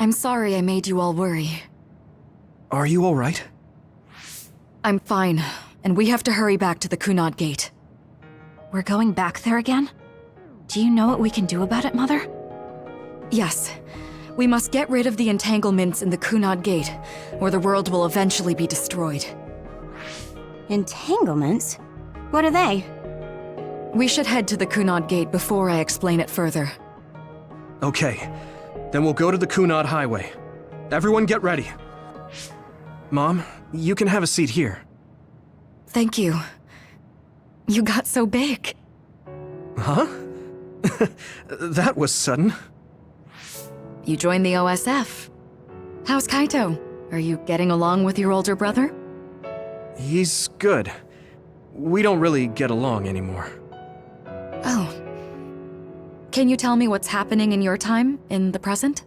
I'm sorry I made you all worry. Are you alright? I'm fine, and we have to hurry back to the Kunad Gate. We're going back there again? Do you know what we can do about it, Mother? Yes. We must get rid of the entanglements in the Kunad Gate, or the world will eventually be destroyed. Entanglements? What are they? We should head to the Kunad Gate before I explain it further. Okay, then we'll go to the Kunad Highway. Everyone get ready. Mom, you can have a seat here. Thank you. You got so big. Huh? That was sudden. You joined the OSF. How's Kaito? Are you getting along with your older brother? He's good. We don't really get along anymore. Oh. Can you tell me what's happening in your time, in the present?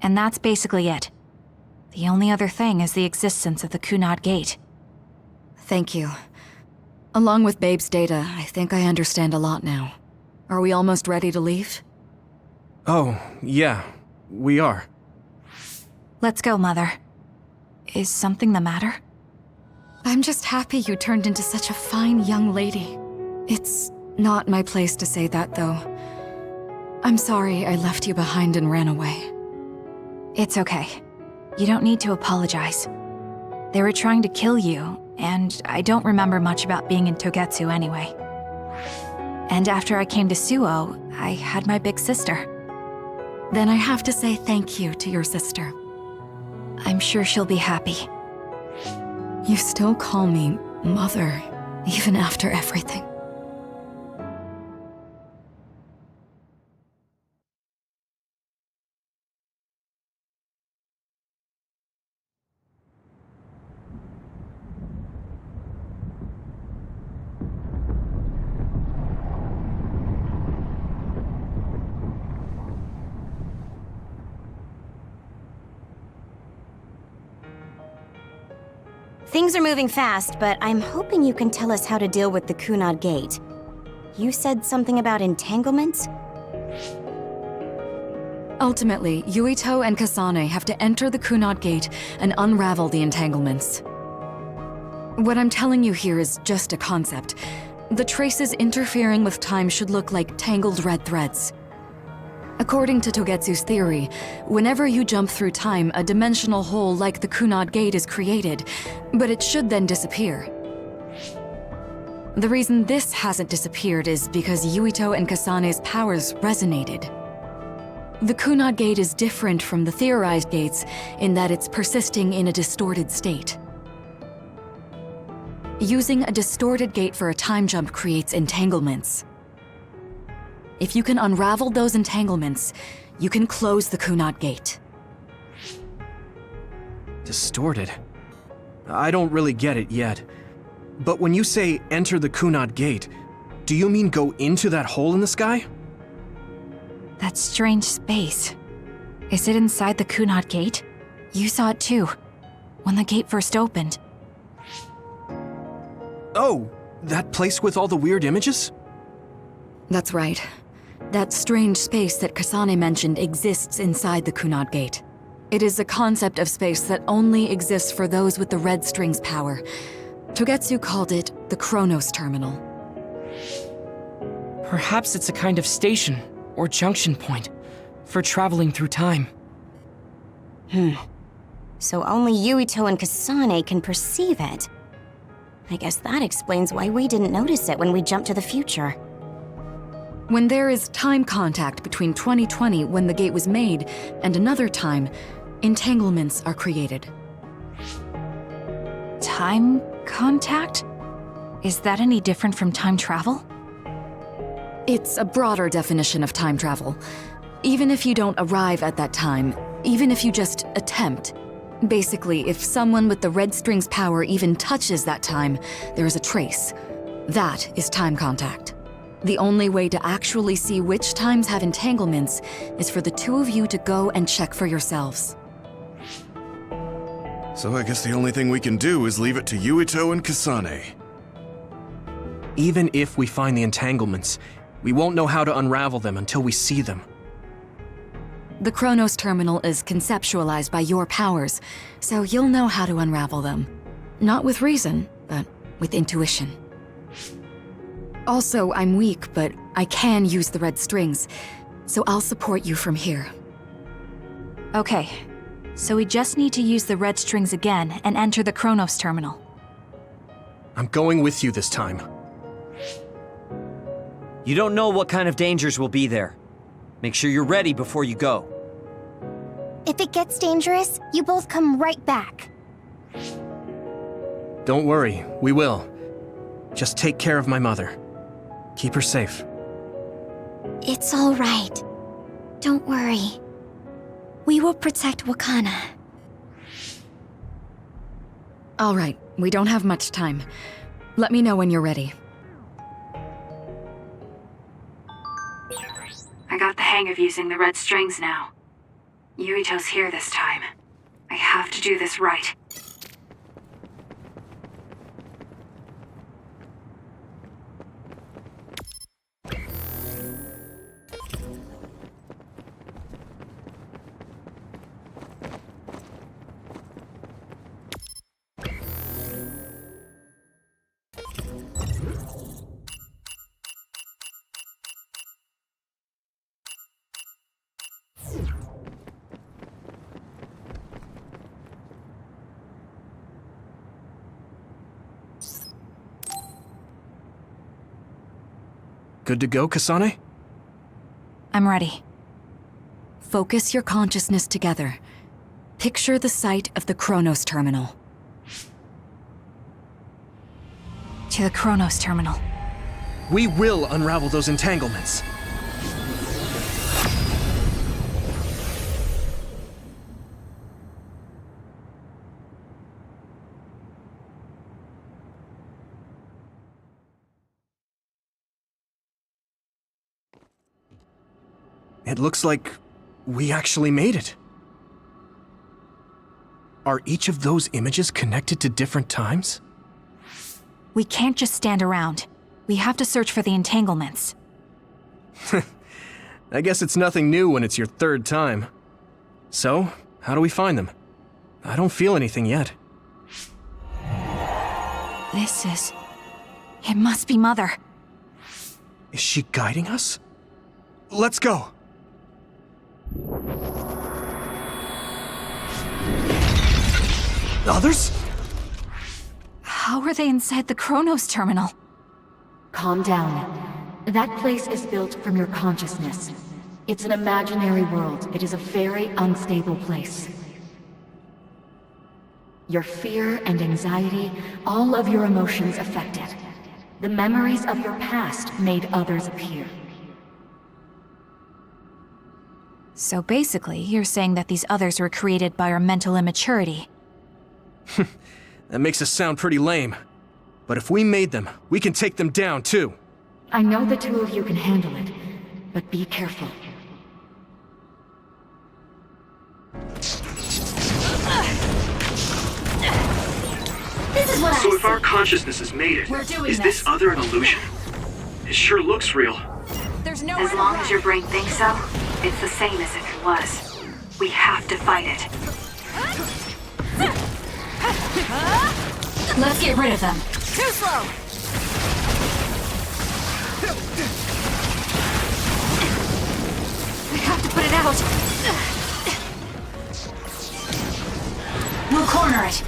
And that's basically it. The only other thing is the existence of the Kunad Gate. Thank you. Along with Babe's data, I think I understand a lot now. Are we almost ready to leave? Oh, yeah, we are. Let's go, Mother. Is something the matter? I'm just happy you turned into such a fine young lady. It's not my place to say that, though. I'm sorry I left you behind and ran away. It's okay. You don't need to apologize. They were trying to kill you, and I don't remember much about being in Togetsu anyway. And after I came to Suo, I had my big sister. Then I have to say thank you to your sister. I'm sure she'll be happy. You still call me Mother, even after everything. Things are moving fast, but I'm hoping you can tell us how to deal with the Kunad Gate. You said something about entanglements? Ultimately, Yuito and Kasane have to enter the Kunad Gate and unravel the entanglements. What I'm telling you here is just a concept. The traces interfering with time should look like tangled red threads. According to Togetsu's theory, whenever you jump through time, a dimensional hole like the Kunad Gate is created, but it should then disappear. The reason this hasn't disappeared is because Yuito and Kasane's powers resonated. The Kunad Gate is different from the theorized gates in that it's persisting in a distorted state. Using a distorted gate for a time jump creates entanglements. If you can unravel those entanglements, you can close the Kunad Gate. Distorted? I don't really get it yet. But when you say enter the Kunad Gate, do you mean go into that hole in the sky? That strange space. Is it inside the Kunad Gate? You saw it too, when the gate first opened. Oh, that place with all the weird images? That's right. That strange space that Kasane mentioned exists inside the Kunad Gate. It is a concept of space that only exists for those with the red string's power. Togetsu called it the Chronos Terminal. Perhaps it's a kind of station, or junction point, for traveling through time. So only Yuito and Kasane can perceive it. I guess that explains why we didn't notice it when we jumped to the future. When there is time contact between 2020, when the gate was made, and another time, entanglements are created. Time contact? Is that any different from time travel? It's a broader definition of time travel. Even if you don't arrive at that time, even if you just attempt. Basically, if someone with the red string's power even touches that time, there is a trace. That is time contact. The only way to actually see which times have entanglements is for the two of you to go and check for yourselves. So I guess the only thing we can do is leave it to Yuito and Kasane. Even if we find the entanglements, We won't know how to unravel them until we see them. The Chronos terminal is conceptualized by your powers, so you'll know how to unravel them. Not with reason, but with intuition. Also, I'm weak, but I can use the red strings, so I'll support you from here. Okay, so we just need to use the red strings again and enter the Chronos terminal. I'm going with you this time. You don't know what kind of dangers will be there. Make sure you're ready before you go. If it gets dangerous, you both come right back. Don't worry, we will. Just take care of my mother. Keep her safe. It's all right. Don't worry. We will protect Wakana. All right, we don't have much time. Let me know when you're ready. I got the hang of using the red strings now. Yuito's here this time. I have to do this right. Good to go, Kasane? I'm ready. Focus your consciousness together. Picture the site of the Chronos terminal. To the Chronos terminal. We will unravel those entanglements. It looks like we actually made it. Are each of those images connected to different times? We can't just stand around. We have to search for the entanglements. I guess it's nothing new when it's your third time. So, how do we find them? I don't feel anything yet. It must be Mother. Is she guiding us? Let's go! Others? How are they inside the Chronos terminal? Calm down. That place is built from your consciousness. It's an imaginary world. It is a very unstable place. Your fear and anxiety, all of your emotions affected. The memories of your past made others appear. So basically, you're saying that these others were created by our mental immaturity. That makes us sound pretty lame. But if we made them, we can take them down too. I know the two of you can handle it, but be careful. This is what So if our consciousness has made it, is this other an illusion? It sure looks real. As long as your brain thinks so, it's the same as if it was. We have to fight it. Let's get rid of them. Too slow! We have to put it out. We'll corner it.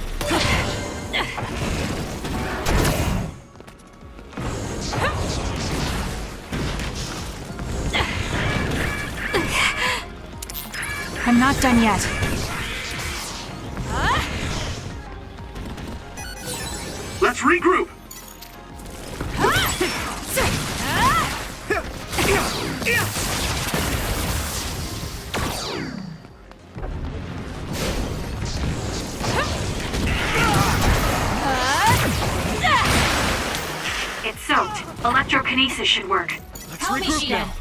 I'm not done yet. Let's regroup! It's soaked. Electrokinesis should work. Let's regroup now!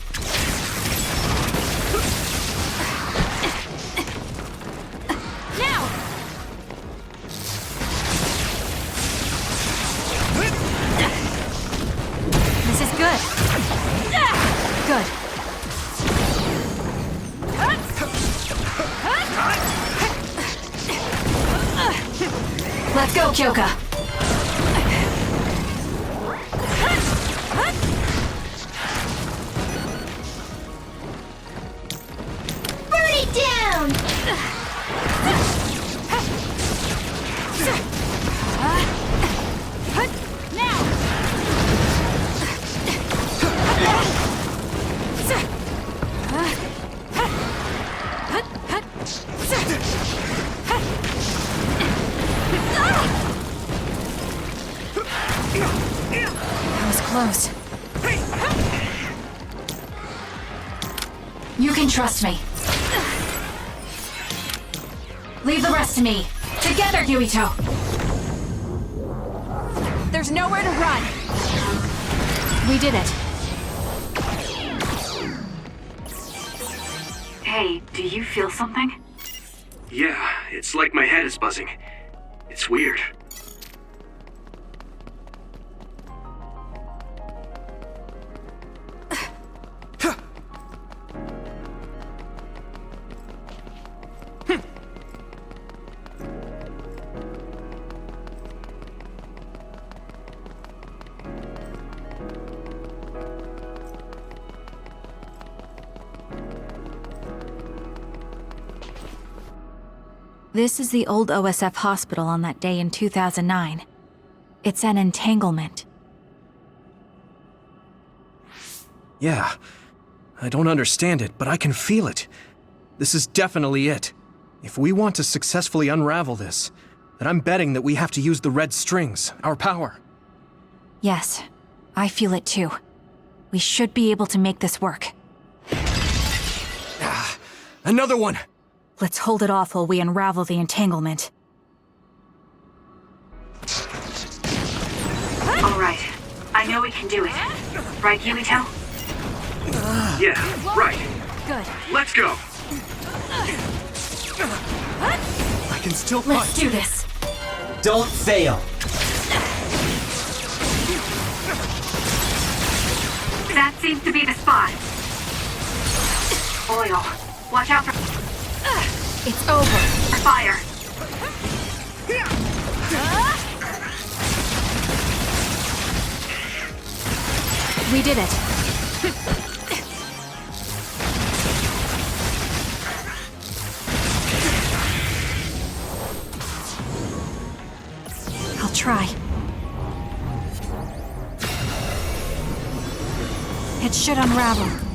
This is good. Kyoka. Burn it down! That was close. You can trust me. Leave the rest to me. Together, Yuito! There's nowhere to run! We did it. Hey, do you feel something? Yeah, it's like my head is buzzing. It's weird. This is the old OSF hospital on that day in 2009. It's an entanglement. Yeah. I don't understand it, but I can feel it. This is definitely it. If we want to successfully unravel this, then I'm betting that we have to use the red strings, our power. Yes, I feel it too. We should be able to make this work. Another one! Let's hold it off while we unravel the entanglement. All right. I know we can do it. Right, Yuito? Yeah, right. Good. Let's go. I can still Let's do this. Don't fail. That seems to be the spot. Oil. Watch out for It's over. fire. We did it. I'll try. It should unravel.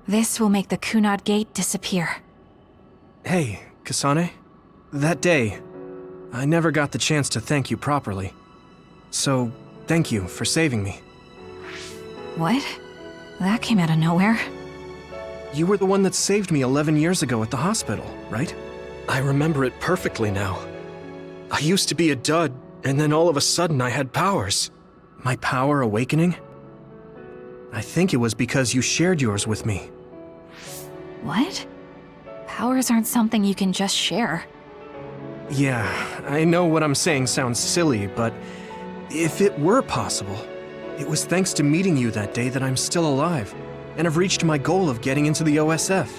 This will make the Kunad Gate disappear. Hey, Kasane. That day, I never got the chance to thank you properly. So, thank you for saving me. What? That came out of nowhere. You were the one that saved me 11 years ago at the hospital, right? I remember it perfectly now. I used to be a dud, and then all of a sudden I had powers. My power awakening? I think it was because you shared yours with me. What? Powers aren't something you can just share. Yeah, I know what I'm saying sounds silly, but if it were possible, it was thanks to meeting you that day that I'm still alive, and have reached my goal of getting into the OSF.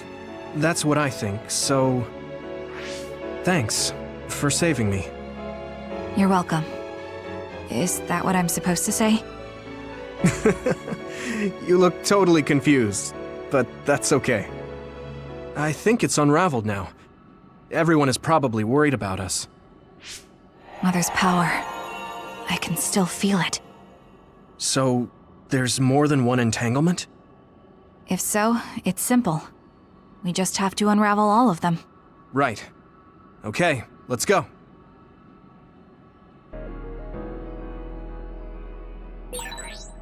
That's what I think, so thanks for saving me. You're welcome. Is that what I'm supposed to say? You look totally confused, but that's okay. I think it's unraveled now. Everyone is probably worried about us. Mother's power. I can still feel it. So, there's more than one entanglement? If so, it's simple. We just have to unravel all of them. Right. Okay, let's go.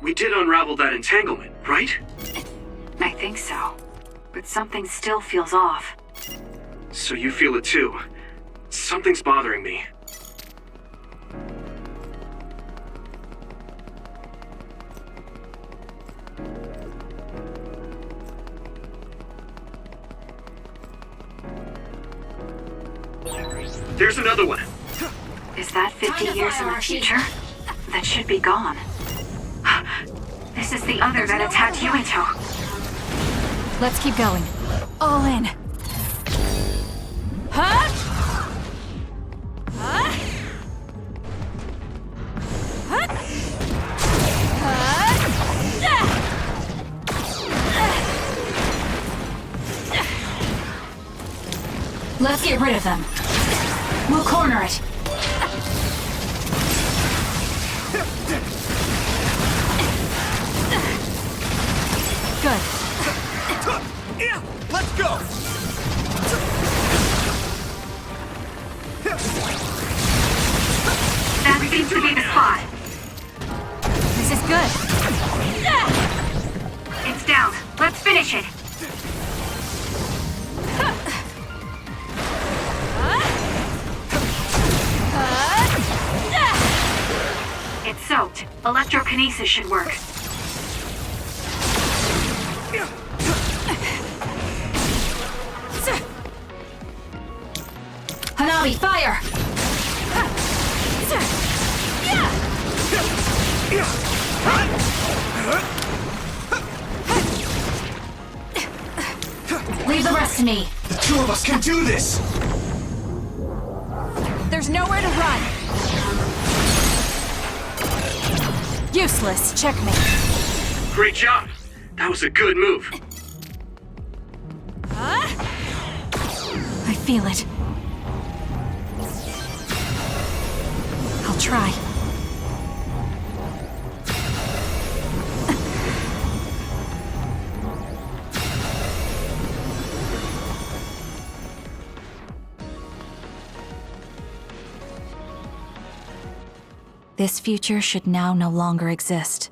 We did unravel that entanglement, right? I think so. But something still feels off. So you feel it too. Something's bothering me. There's another one. Is that 50 years in the future? That should be gone. This is the other that attacked Yuito. Let's keep going. All in. Huh? Huh? Huh? Let's get rid of them. We'll corner it. Good. Let's go! That seems to be the spot. This is good. It's down. Let's finish it. It's soaked. Electrokinesis should work. Hanabi, fire! Leave the rest to me. The two of us can do this! There's nowhere to run. Useless. Checkmate. Great job. That was a good move. I feel it. I'll try. This future should now no longer exist.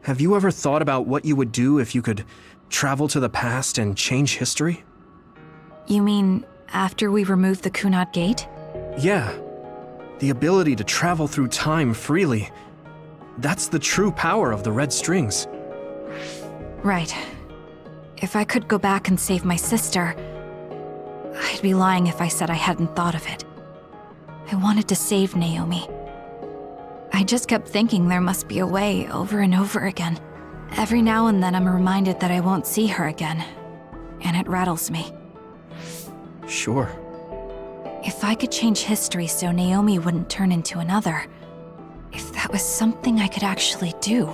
Have you ever thought about what you would do if you could travel to the past and change history? You mean after we remove the Kunat Gate? Yeah. The ability to travel through time freely. That's the true power of the red strings. Right. If I could go back and save my sister, I'd be lying if I said I hadn't thought of it. I wanted to save Naomi. I just kept thinking there must be a way over and over again. Every now and then I'm reminded that I won't see her again, and it rattles me. Sure. If I could change history so Naomi wouldn't turn into another, if that was something I could actually do,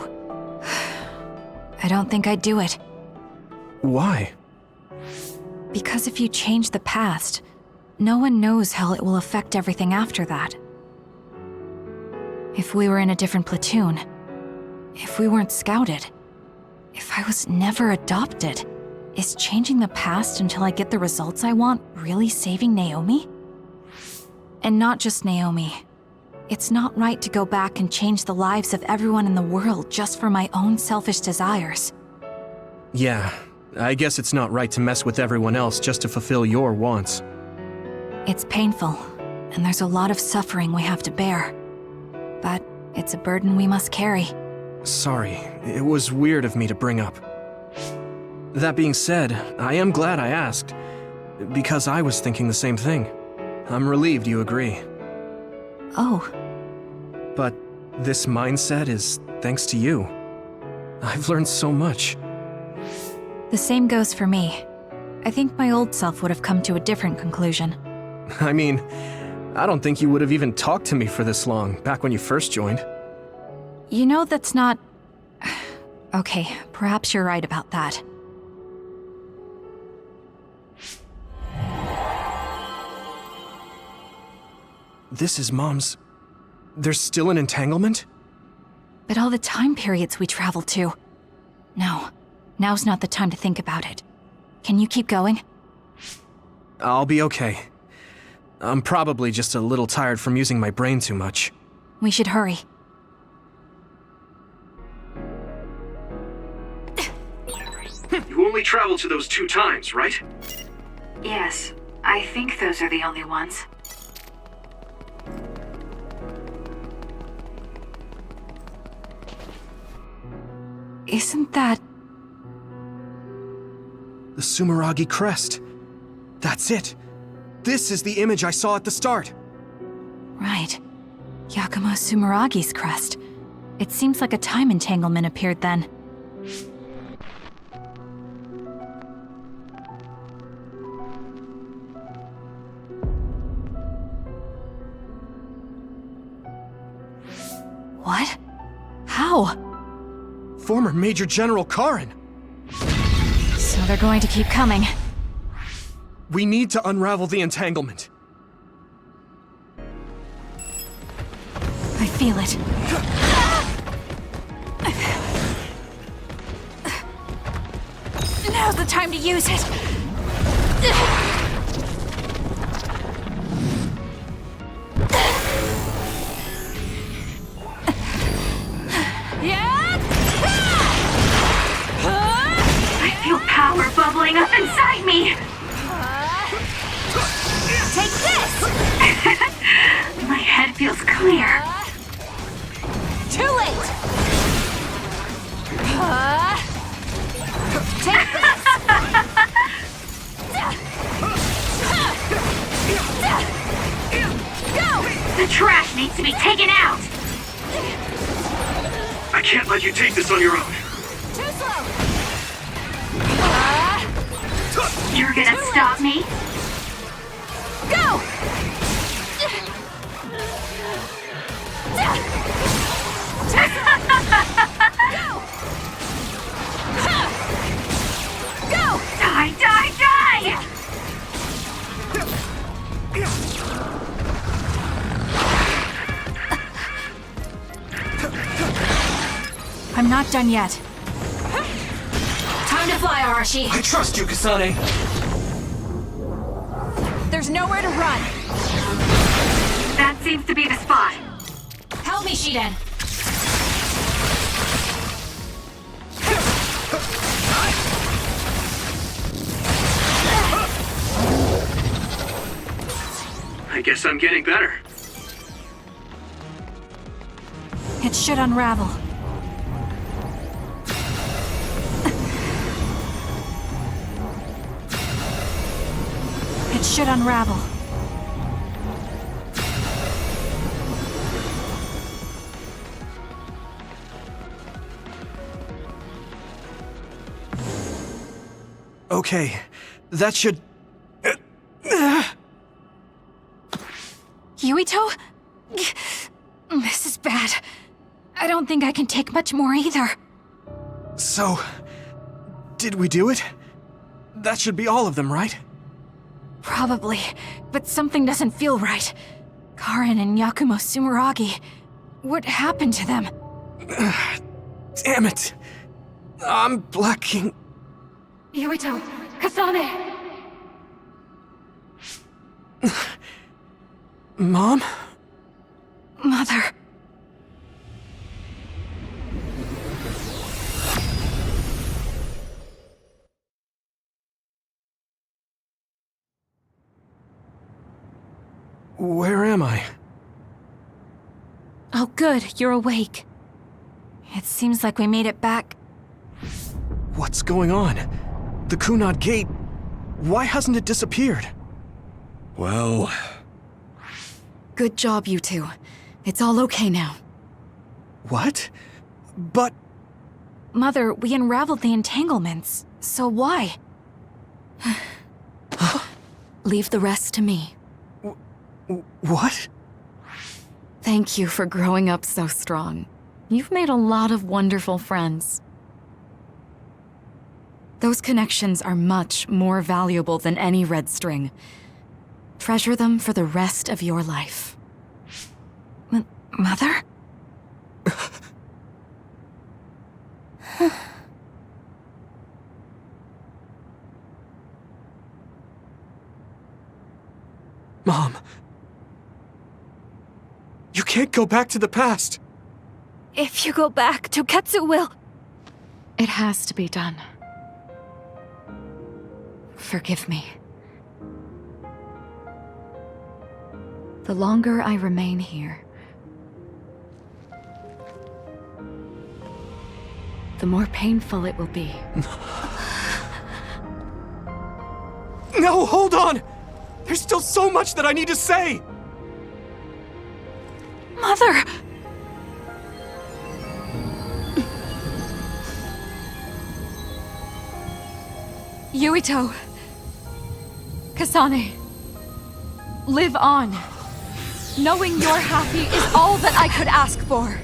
I don't think I'd do it. Why? Because if you change the past, no one knows how it will affect everything after that. If we were in a different platoon, if we weren't scouted, if I was never adopted, is changing the past until I get the results I want really saving Naomi? And not just Naomi. It's not right to go back and change the lives of everyone in the world just for my own selfish desires. Yeah, I guess it's not right to mess with everyone else just to fulfill your wants. It's painful, and there's a lot of suffering we have to bear. But it's a burden we must carry. Sorry, it was weird of me to bring up. That being said, I am glad I asked, because I was thinking the same thing. I'm relieved you agree. Oh. But this mindset is thanks to you. I've learned so much. The same goes for me. I think my old self would have come to a different conclusion. I mean, I don't think you would have even talked to me for this long, back when you first joined. You know, that's not... Okay, perhaps you're right about that. This is Mom's... There's still an entanglement? But all the time periods we travel to... No, now's not the time to think about it. Can you keep going? I'll be okay. I'm probably just a little tired from using my brain too much. We should hurry. You only traveled to those 2 times, right? Yes, I think those are the only ones. Isn't that... The Sumeragi crest. That's it. This is the image I saw at the start. Right. Yakumo Sumeragi's crest. It seems like a time entanglement appeared then. What? How? Former Major General Karin! So they're going to keep coming. We need to unravel the entanglement. I feel it. Now's the time to use it! I feel power bubbling up inside me! Take this! My head feels clear. Too late! Take this! Go! The trash needs to be taken out! I can't let you take this on your own. Too slow! You're gonna stop me? Go! Go! Die, die, die! I'm not done yet. Time to fly, Arashi. I trust you, Kasane! There's nowhere to run. That seems to be the spot. Help me, Shiden. I guess I'm getting better. It should unravel. It should unravel. Okay, that should... Yuito? This is bad. I don't think I can take much more either. So... did we do it? That should be all of them, right? Probably, but something doesn't feel right. Karin and Yakumo Sumeragi. What happened to them? Damn it! I'm blacking... Yuito, Kasane! Mom? Mother. Where am I? Oh good, you're awake. It seems like we made it back. What's going on? The Kunad Gate... why hasn't it disappeared? Well... Good job, you two. It's all okay now. What? But... Mother, we unraveled the entanglements, so why? Leave the rest to me. What? Thank you for growing up so strong. You've made a lot of wonderful friends. Those connections are much more valuable than any red string. Treasure them for the rest of your life. Mother? Mom. You can't go back to the past. If you go back, Toketsu will... It has to be done. Forgive me. The longer I remain here, the more painful it will be. No, hold on! There's still so much that I need to say! Mother! Yuito. Kasane. Live on. Knowing you're happy is all that I could ask for.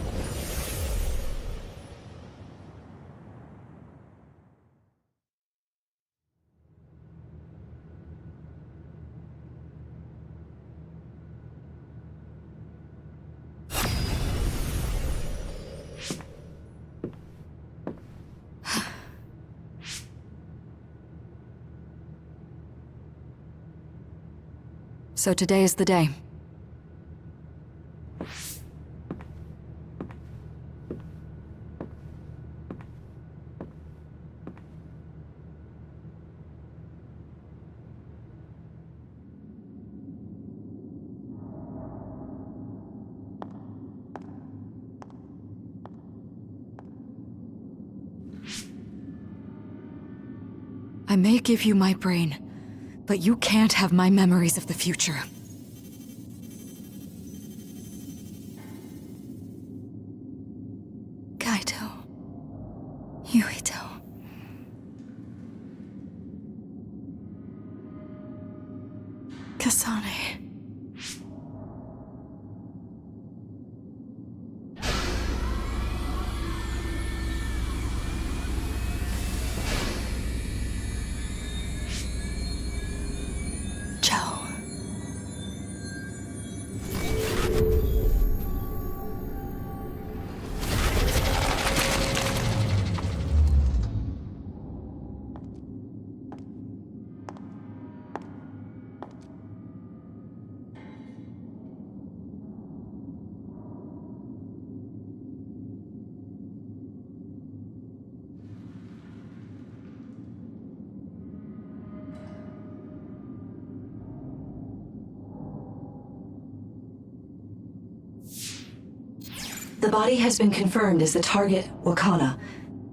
So today is the day. I may give you my brain, but you can't have my memories of the future. Kaito. Yuito. Kasane. The body has been confirmed as the target, Wakana.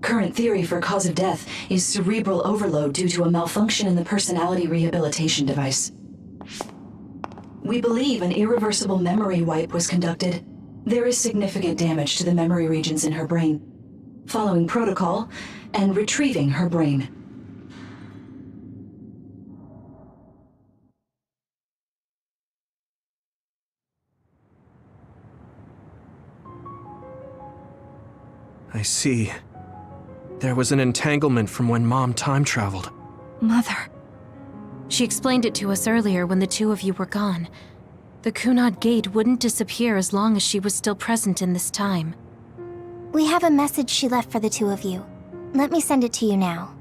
Current theory for cause of death is cerebral overload due to a malfunction in the personality rehabilitation device. We believe an irreversible memory wipe was conducted. There is significant damage to the memory regions in her brain. Following protocol and retrieving her brain. I see. There was an entanglement from when Mom time traveled. Mother. She explained it to us earlier when the two of you were gone. The Kunad Gate wouldn't disappear as long as she was still present in this time. We have a message she left for the two of you. Let me send it to you now.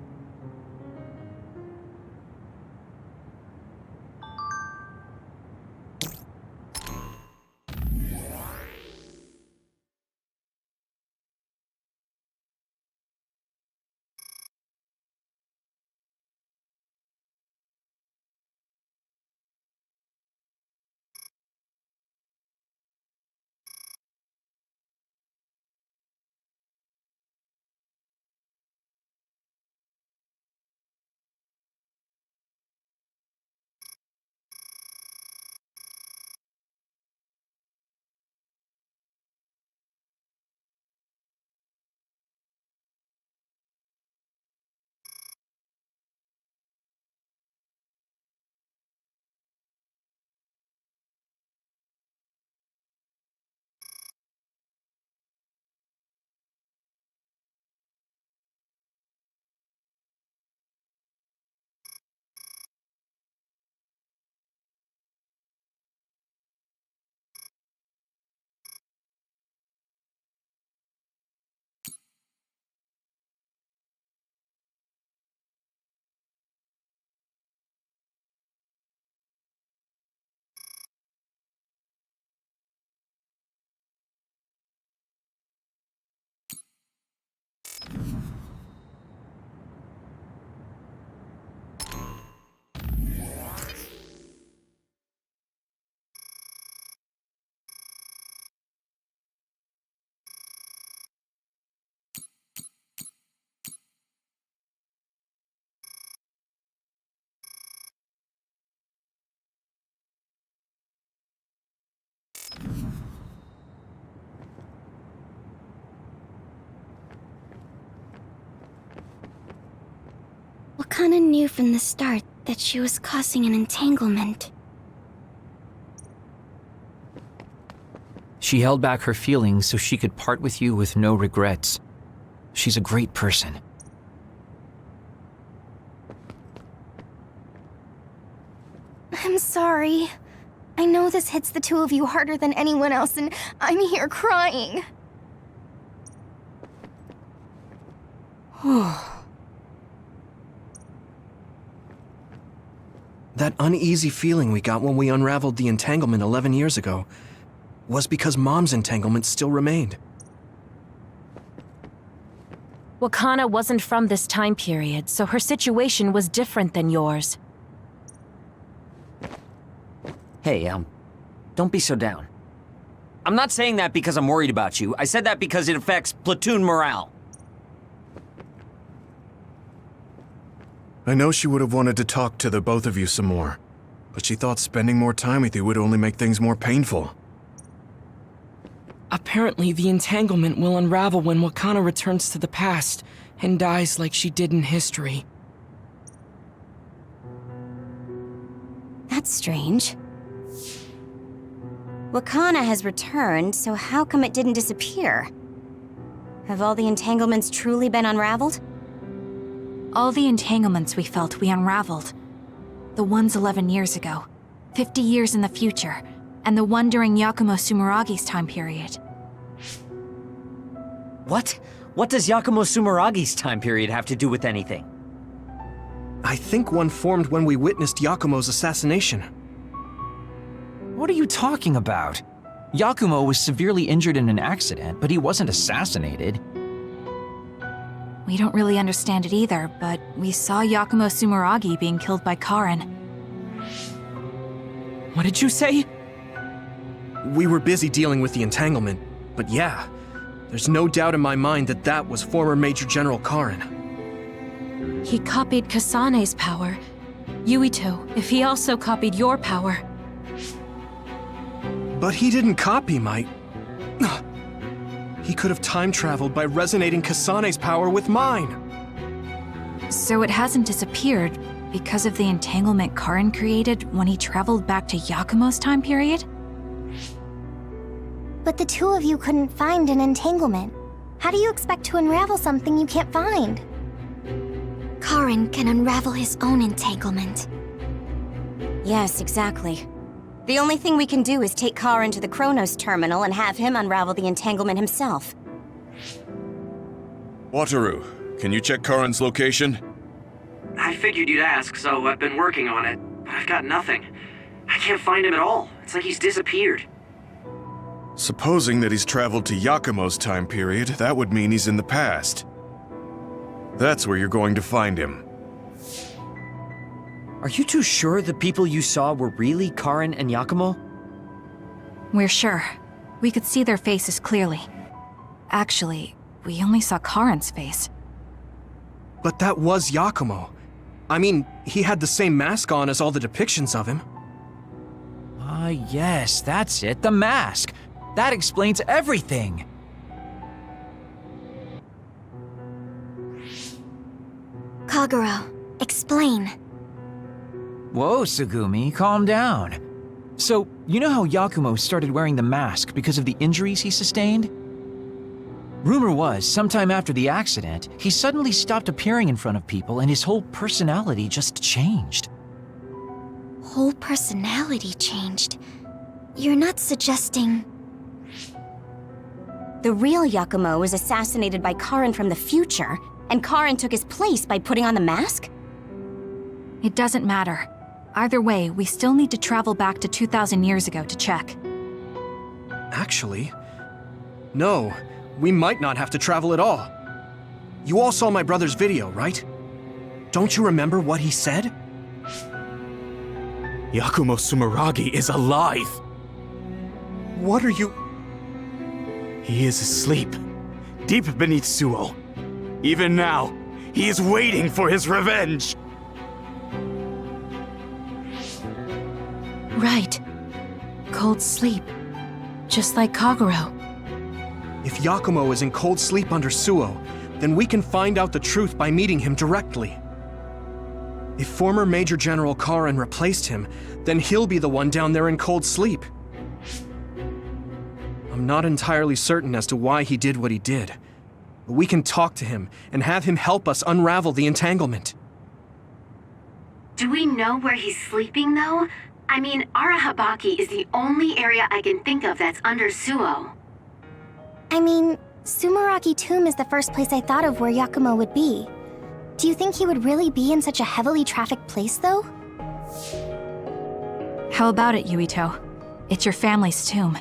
Wakana knew from the start that she was causing an entanglement. She held back her feelings so she could part with you with no regrets. She's a great person. I'm sorry. I know this hits the two of you harder than anyone else, and I'm here crying. That uneasy feeling we got when we unraveled the entanglement 11 years ago was because Mom's entanglement still remained. Wakana wasn't from this time period, so her situation was different than yours. Hey, don't be so down. I'm not saying that because I'm worried about you. I said that because it affects platoon morale. I know she would have wanted to talk to the both of you some more, but she thought spending more time with you would only make things more painful. Apparently, the entanglement will unravel when Wakana returns to the past and dies like she did in history. That's strange. Wakana has returned, so how come it didn't disappear? Have all the entanglements truly been unraveled? All the entanglements we felt, we unraveled. The ones 11 years ago, 50 years in the future, and the one during Yakumo Sumeragi's time period. What? What does Yakumo Sumeragi's time period have to do with anything? I think one formed when we witnessed Yakumo's assassination. What are you talking about? Yakumo was severely injured in an accident, but he wasn't assassinated. We don't really understand it either, but we saw Yakumo Sumeragi being killed by Karen. What did you say? We were busy dealing with the entanglement, but yeah, there's no doubt in my mind that that was former Major General Karen. He copied Kasane's power. Yuito, if he also copied your power. But he didn't copy my... He could have time-traveled by resonating Kasane's power with mine. So it hasn't disappeared because of the entanglement Karen created when he traveled back to Yakumo's time period? But the two of you couldn't find an entanglement. How do you expect to unravel something you can't find? Karen can unravel his own entanglement. Yes, exactly. The only thing we can do is take Karen to the Chronos terminal and have him unravel the entanglement himself. Wataru, can you check Karen's location? I figured you'd ask, so I've been working on it, but I've got nothing. I can't find him at all. It's like he's disappeared. Supposing that he's traveled to Yakumo's time period, that would mean he's in the past. That's where you're going to find him. Are you two sure the people you saw were really Karen and Yakumo? We're sure. We could see their faces clearly. Actually, we only saw Karen's face. But that was Yakumo. I mean, he had the same mask on as all the depictions of him. Ah, yes, that's it, the mask. That explains everything. Kagero, explain. Whoa, Tsugumi, calm down. So, you know how Yakumo started wearing the mask because of the injuries he sustained? Rumor was, sometime after the accident, he suddenly stopped appearing in front of people and his whole personality just changed. Whole personality changed? You're not suggesting... The real Yakumo was assassinated by Karen from the future, and Karen took his place by putting on the mask? It doesn't matter. Either way, we still need to travel back to 2,000 years ago to check. Actually, no. We might not have to travel at all. You all saw my brother's video, right? Don't you remember what he said? Yakumo Sumeragi is alive! What are you... He is asleep, deep beneath Suo. Even now, he is waiting for his revenge! Right. Cold sleep. Just like Kagero. If Yakumo is in cold sleep under Suo, then we can find out the truth by meeting him directly. If former Major General Karin replaced him, then he'll be the one down there in cold sleep. I'm not entirely certain as to why he did what he did, but we can talk to him and have him help us unravel the entanglement. Do we know where he's sleeping, though? I mean, Arahabaki is the only area I can think of that's under Suo. I mean, Sumeragi Tomb is the first place I thought of where Yakumo would be. Do you think he would really be in such a heavily trafficked place, though? How about it, Yuito? It's your family's tomb.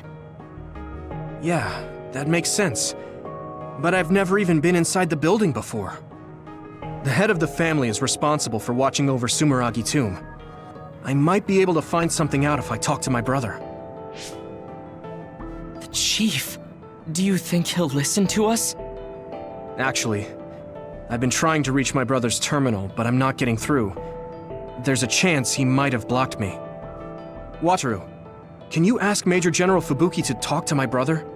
Yeah, that makes sense. But I've never even been inside the building before. The head of the family is responsible for watching over Sumeragi Tomb. I might be able to find something out if I talk to my brother. The chief? Do you think he'll listen to us? Actually, I've been trying to reach my brother's terminal, but I'm not getting through. There's a chance he might have blocked me. Wataru, can you ask Major General Fubuki to talk to my brother?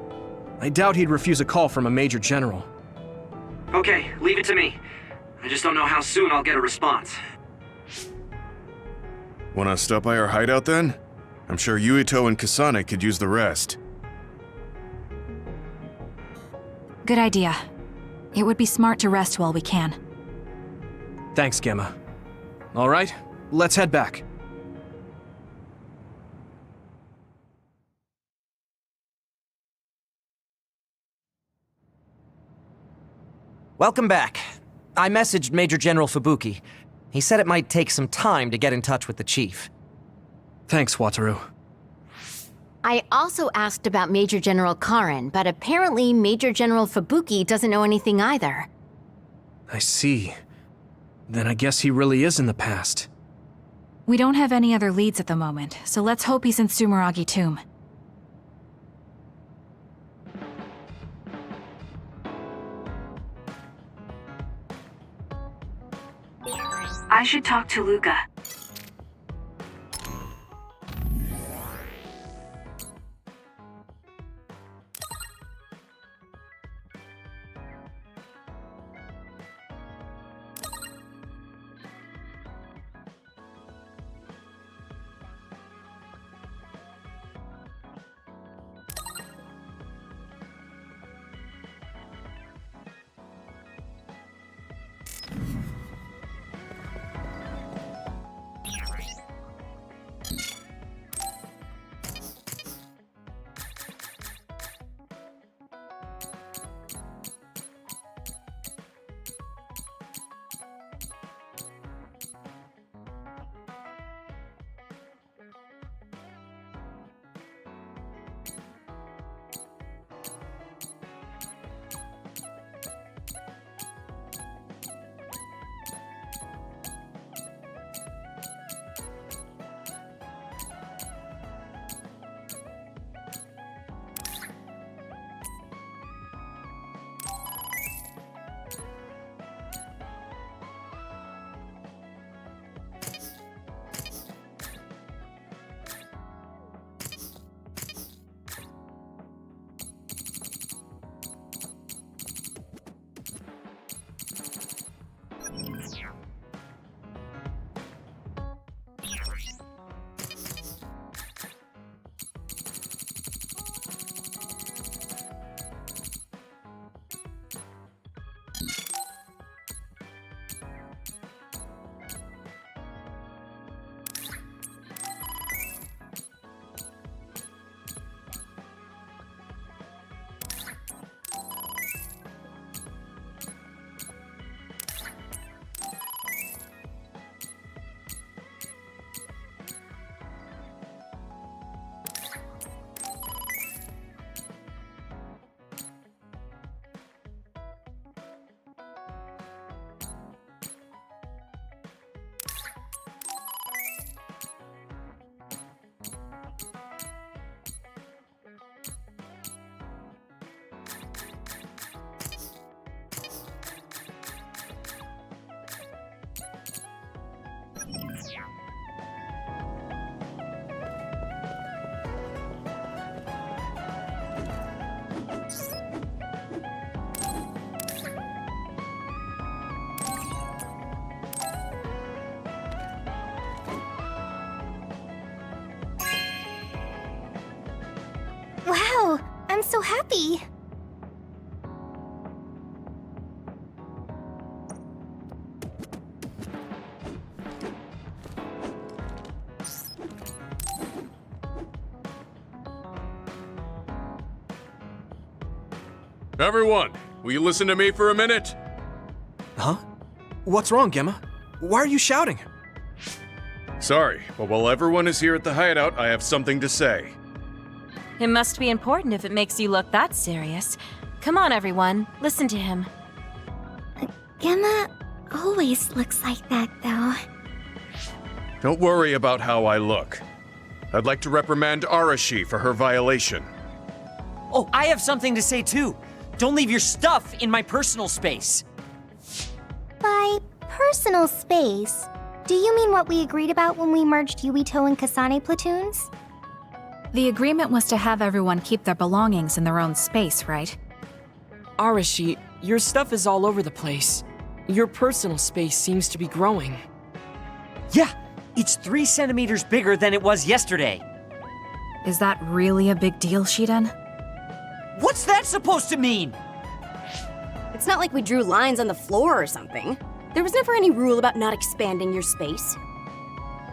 I doubt he'd refuse a call from a Major General. Okay, leave it to me. I just don't know how soon I'll get a response. Wanna stop by our hideout then? I'm sure Yuito and Kasane could use the rest. Good idea. It would be smart to rest while we can. Thanks, Gemma. All right, let's head back. Welcome back. I messaged Major General Fubuki. He said it might take some time to get in touch with the chief. Thanks, Wataru. I also asked about Major General Karin, but apparently Major General Fubuki doesn't know anything either. I see. Then I guess he really is in the past. We don't have any other leads at the moment, so let's hope he's in Sumeragi Tomb. I should talk to Luca. so happy. Everyone, will you listen to me for a minute? Huh? What's wrong, Gemma? Why are you shouting? Sorry, but while everyone is here at the hideout, I have something to say. It must be important if it makes you look that serious. Come on, everyone. Listen to him. Gemma always looks like that, though. Don't worry about how I look. I'd like to reprimand Arashi for her violation. Oh, I have something to say too. Don't leave your stuff in my personal space. By personal space, do you mean what we agreed about when we merged Yuito and Kasane platoons? The agreement was to have everyone keep their belongings in their own space, right? Arashi, your stuff is all over the place. Your personal space seems to be growing. Yeah, it's 3 centimeters bigger than it was yesterday. Is that really a big deal, Shiden? What's that supposed to mean? It's not like we drew lines on the floor or something. There was never any rule about not expanding your space.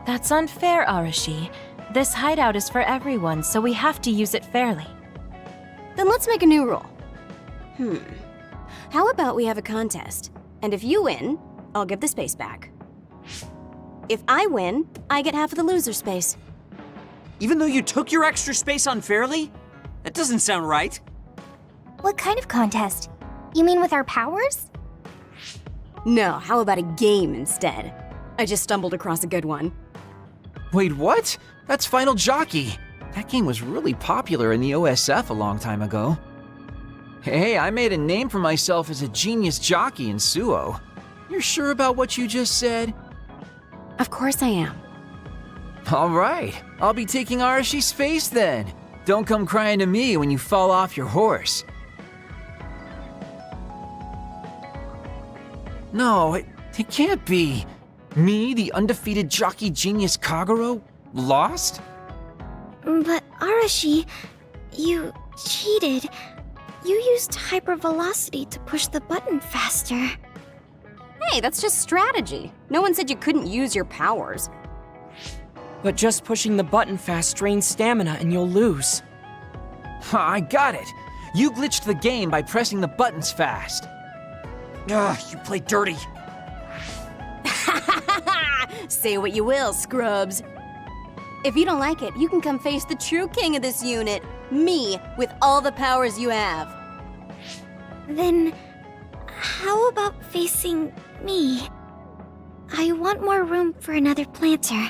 That's unfair, Arashi. This hideout is for everyone, so we have to use it fairly. Then let's make a new rule. How about we have a contest? And if you win, I'll give the space back. If I win, I get half of the loser space. Even though you took your extra space unfairly? That doesn't sound right. What kind of contest? You mean with our powers? No, how about a game instead? I just stumbled across a good one. Wait, what? That's Final Jockey. That game was really popular in the OSF a long time ago. Hey, I made a name for myself as a genius jockey in Suo. You're sure about what you just said? Of course I am. All right, I'll be taking Arashi's space then. Don't come crying to me when you fall off your horse. No, it can't be. Me, the undefeated jockey genius Kagero, lost? But Arashi, you cheated. You used hypervelocity to push the button faster. Hey, that's just strategy. No one said you couldn't use your powers. But just pushing the button fast drains stamina and you'll lose. I got it. You glitched the game by pressing the buttons fast. Ugh, you play dirty. Say what you will, scrubs. If you don't like it, you can come face the true king of this unit, me, with all the powers you have. Then, how about facing me? I want more room for another planter,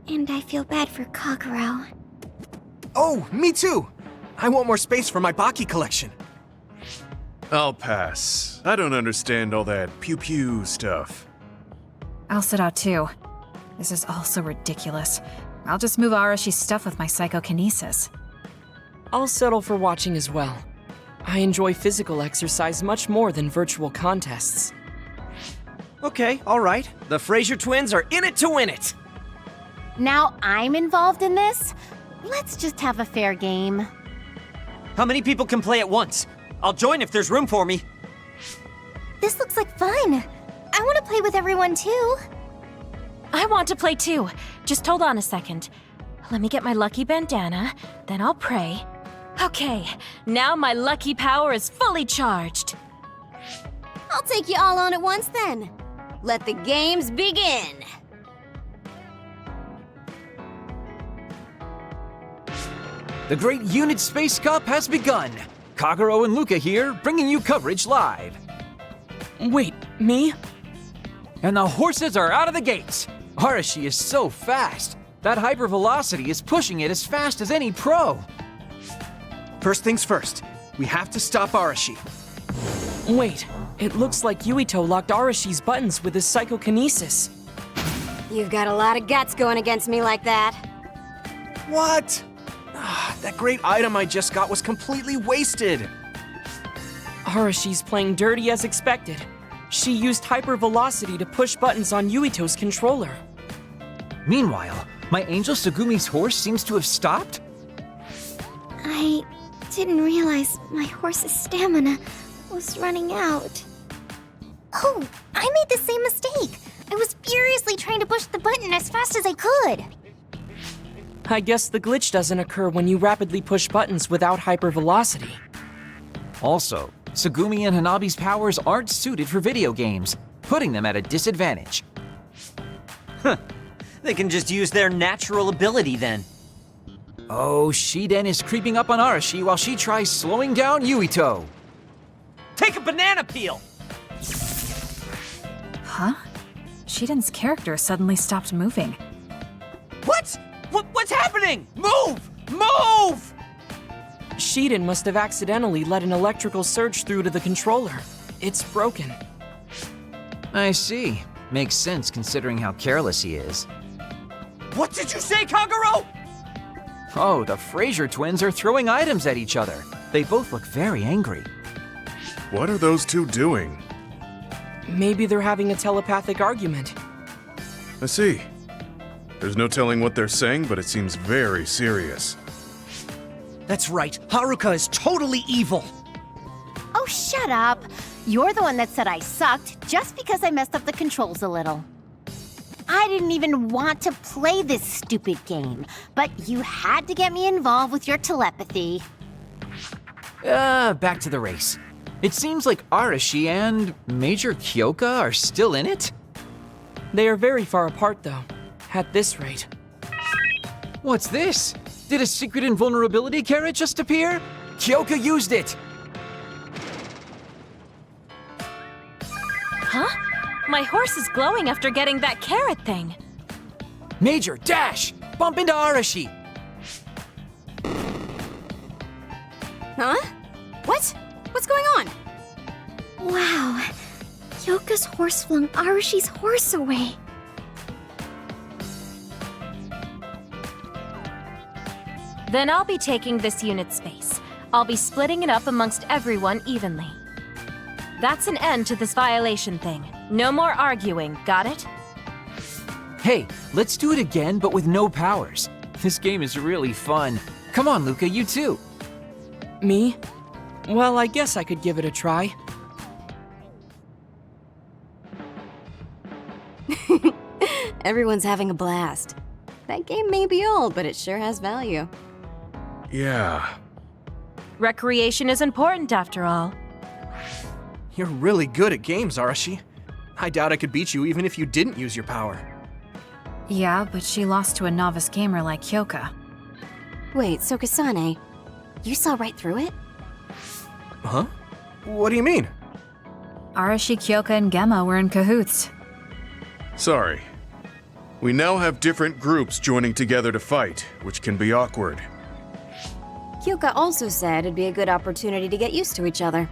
and I feel bad for Kagero. Oh, me too! I want more space for my Baki collection. I'll pass. I don't understand all that pew-pew stuff. I'll sit out too. This is all so ridiculous. I'll just move Arashi's stuff with my psychokinesis. I'll settle for watching as well. I enjoy physical exercise much more than virtual contests. Okay, all right. The Fraser twins are in it to win it. Now I'm involved in this? Let's just have a fair game. How many people can play at once? I'll join if there's room for me. This looks like fun. I want to play with everyone too. I want to play too. Just hold on a second. Let me get my lucky bandana, then I'll pray. Okay, now my lucky power is fully charged. I'll take you all on at once then. Let the games begin. The Great Unit Space Cup has begun. Kagero and Luca here, bringing you coverage live. Wait, me? And the horses are out of the gates. Arashi is so fast. That hypervelocity is pushing it as fast as any pro. First things first, we have to stop Arashi. Wait, it looks like Yuito locked Arashi's buttons with his psychokinesis. You've got a lot of guts going against me like that. What? That great item I just got was completely wasted. Arashi's playing dirty as expected. She used hypervelocity to push buttons on Yuito's controller. Meanwhile, my angel Sugumi's horse seems to have stopped? I didn't realize my horse's stamina was running out. Oh, I made the same mistake. I was furiously trying to push the button as fast as I could. I guess the glitch doesn't occur when you rapidly push buttons without hypervelocity. Also, Tsugumi and Hanabi's powers aren't suited for video games, putting them at a disadvantage. Huh. They can just use their natural ability then. Oh, Shiden is creeping up on Arashi while she tries slowing down Yuito. Take a banana peel! Huh? Shiden's character suddenly stopped moving. What? What's happening? Move! Move! Shiden must have accidentally let an electrical surge through to the controller. It's broken. I see. Makes sense considering how careless he is. What did you say, Kagero? Oh, the Fraser twins are throwing items at each other. They both look very angry. What are those two doing? Maybe they're having a telepathic argument. I see. There's no telling what they're saying, but it seems very serious. That's right. Haruka is totally evil. Oh, shut up. You're the one that said I sucked just because I messed up the controls a little. I didn't even want to play this stupid game, but you had to get me involved with your telepathy. Back to the race. It seems like Arashi and Major Kyoka are still in it? They are very far apart, though. At this rate. What's this? Did a secret invulnerability carrot just appear? Kyoka used it! Huh? My horse is glowing after getting that carrot thing. Major, dash! Bump into Arashi! Huh? What? What's going on? Wow. Kyoka's horse flung Arashi's horse away. Then I'll be taking this unit space. I'll be splitting it up amongst everyone evenly. That's an end to this violation thing. No more arguing, got it? Hey, let's do it again, but with no powers. This game is really fun. Come on, Luca, you too. Me? Well, I guess I could give it a try. Everyone's having a blast. That game may be old, but it sure has value. Yeah. Recreation is important after all. You're really good at games, Arashi. I doubt I could beat you even if you didn't use your power. Yeah, but she lost to a novice gamer like Kyoka. Wait, so Kasane, you saw right through it? Huh? What do you mean? Arashi, Kyoka, and Gemma were in cahoots. Sorry. We now have different groups joining together to fight, which can be awkward. Kyoka also said it'd be a good opportunity to get used to each other.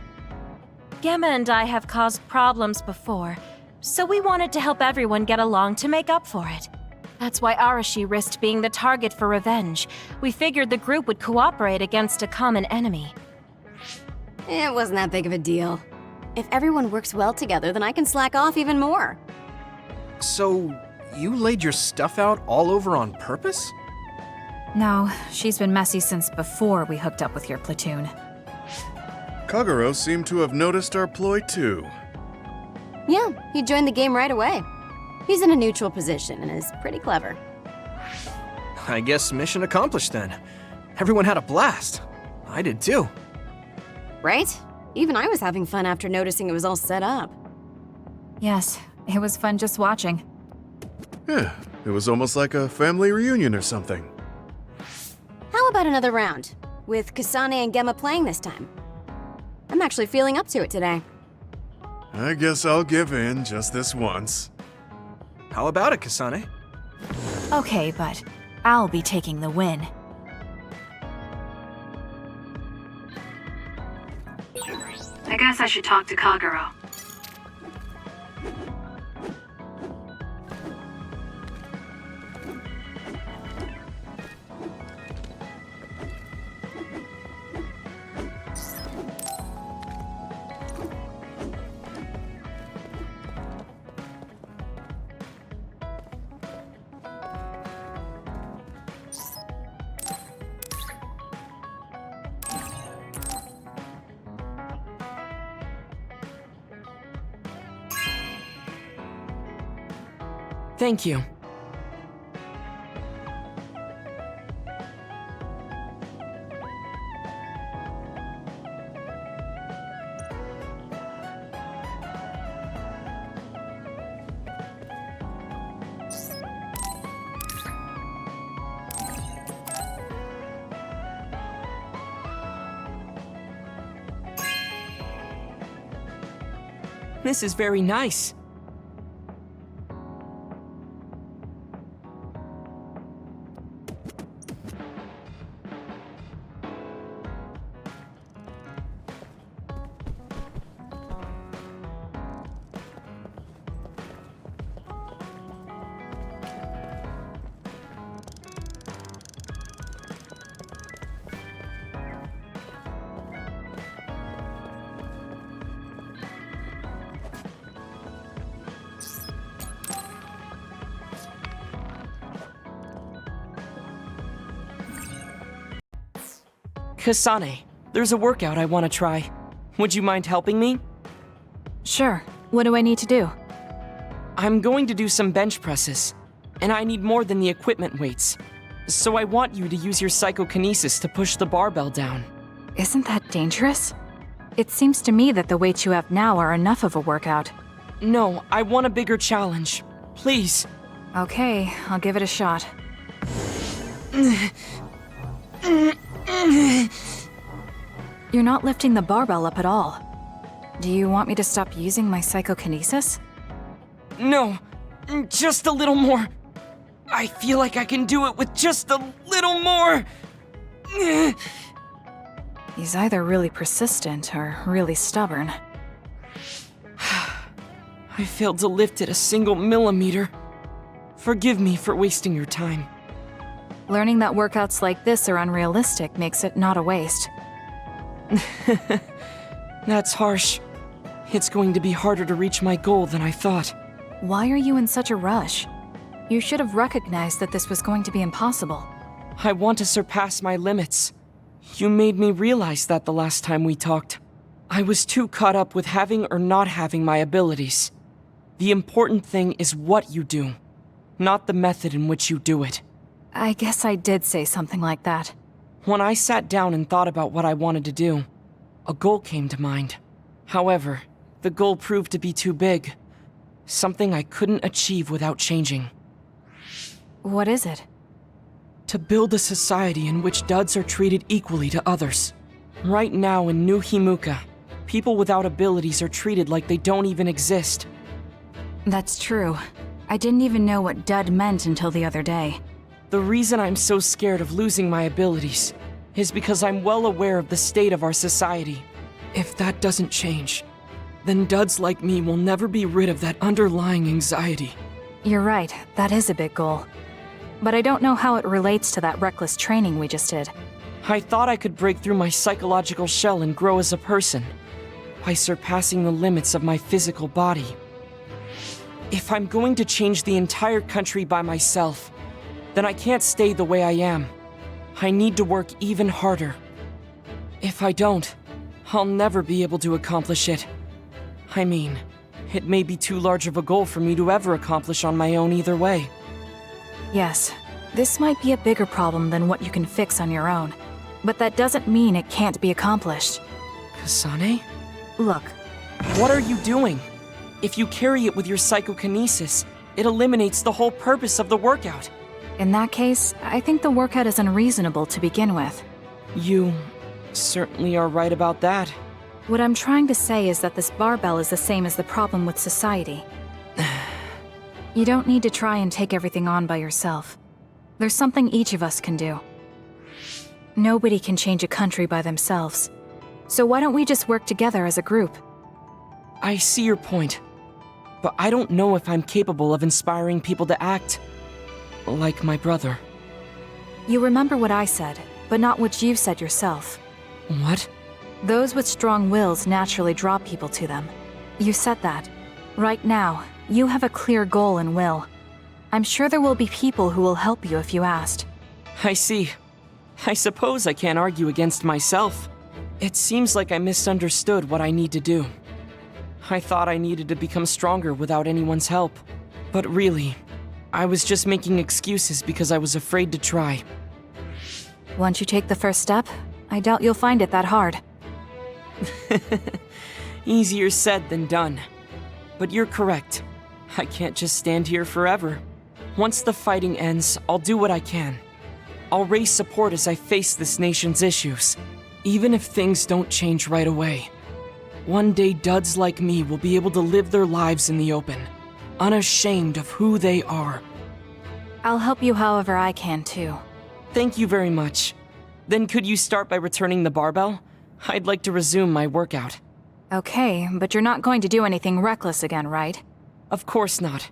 Gemma and I have caused problems before, so we wanted to help everyone get along to make up for it. That's why Arashi risked being the target for revenge. We figured the group would cooperate against a common enemy. It wasn't that big of a deal. If everyone works well together, then I can slack off even more. So, you laid your stuff out all over on purpose? No, she's been messy since before we hooked up with your platoon. Kagero seemed to have noticed our ploy too. Yeah, he joined the game right away. He's in a neutral position and is pretty clever. I guess mission accomplished then. Everyone had a blast. I did too. Right? Even I was having fun after noticing it was all set up. Yes, it was fun just watching. Yeah, it was almost like a family reunion or something. How about another round? With Kasane and Gemma playing this time. I'm actually feeling up to it today. I guess I'll give in just this once. How about it, Kasane? Okay, but I'll be taking the win. I guess I should talk to Kagero. Thank you. This is very nice. Kasane, there's a workout I want to try. Would you mind helping me? Sure. What do I need to do? I'm going to do some bench presses, and I need more than the equipment weights. So I want you to use your psychokinesis to push the barbell down. Isn't that dangerous? It seems to me that the weights you have now are enough of a workout. No, I want a bigger challenge. Please. Okay, I'll give it a shot. You're not lifting the barbell up at all. Do you want me to stop using my psychokinesis? No, just a little more. I feel like I can do it with just a little more. He's either really persistent or really stubborn. I failed to lift it a single millimeter. Forgive me for wasting your time. Learning that workouts like this are unrealistic makes it not a waste. That's harsh. It's going to be harder to reach my goal than I thought. Why are you in such a rush? You should have recognized that this was going to be impossible. I want to surpass my limits. You made me realize that the last time we talked. I was too caught up with having or not having my abilities. The important thing is what you do, not the method in which you do it. I guess I did say something like that. When I sat down and thought about what I wanted to do, a goal came to mind. However, the goal proved to be too big. Something I couldn't achieve without changing. What is it? To build a society in which duds are treated equally to others. Right now in New Himuka, people without abilities are treated like they don't even exist. That's true. I didn't even know what dud meant until the other day. The reason I'm so scared of losing my abilities is because I'm well aware of the state of our society. If that doesn't change, then duds like me will never be rid of that underlying anxiety. You're right, that is a big goal. But I don't know how it relates to that reckless training we just did. I thought I could break through my psychological shell and grow as a person, by surpassing the limits of my physical body. If I'm going to change the entire country by myself, then I can't stay the way I am. I need to work even harder. If I don't, I'll never be able to accomplish it. I mean, it may be too large of a goal for me to ever accomplish on my own either way. Yes, this might be a bigger problem than what you can fix on your own. But that doesn't mean it can't be accomplished. Kasane? Look. What are you doing? If you carry it with your psychokinesis, it eliminates the whole purpose of the workout. In that case, I think the workout is unreasonable to begin with. You certainly are right about that. What I'm trying to say is that this barbell is the same as the problem with society. You don't need to try and take everything on by yourself. There's something each of us can do. Nobody can change a country by themselves. So why don't we just work together as a group? I see your point, but I don't know if I'm capable of inspiring people to act like my brother. You remember what I said, but not what you said yourself. What? Those with strong wills naturally draw people to them. You said that. Right now, you have a clear goal and will. I'm sure there will be people who will help you if you asked. I see. I suppose I can't argue against myself. It seems like I misunderstood what I need to do. I thought I needed to become stronger without anyone's help. But really, I was just making excuses because I was afraid to try. Once you take the first step, I doubt you'll find it that hard. Easier said than done. But you're correct. I can't just stand here forever. Once the fighting ends, I'll do what I can. I'll raise support as I face this nation's issues, even if things don't change right away. One day, duds like me will be able to live their lives in the open, unashamed of who they are. I'll help you however I can, too. Thank you very much. Then could you start by returning the barbell? I'd like to resume my workout. Okay, but you're not going to do anything reckless again, right? Of course not.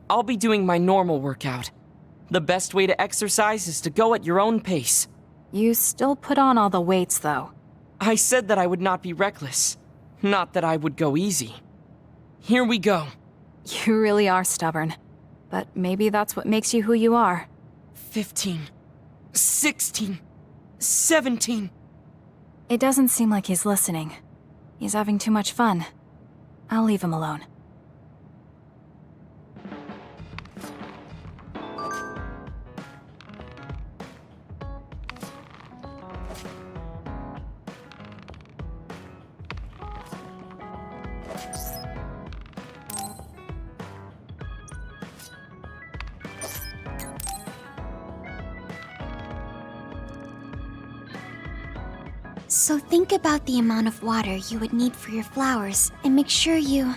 I'll be doing my normal workout. The best way to exercise is to go at your own pace. You still put on all the weights, though. I said that I would not be reckless, not that I would go easy. Here we go. You really are stubborn. But maybe that's what makes you who you are. 15, 16, 17. It doesn't seem like he's listening. He's having too much fun. I'll leave him alone. So think about the amount of water you would need for your flowers, and make sure you...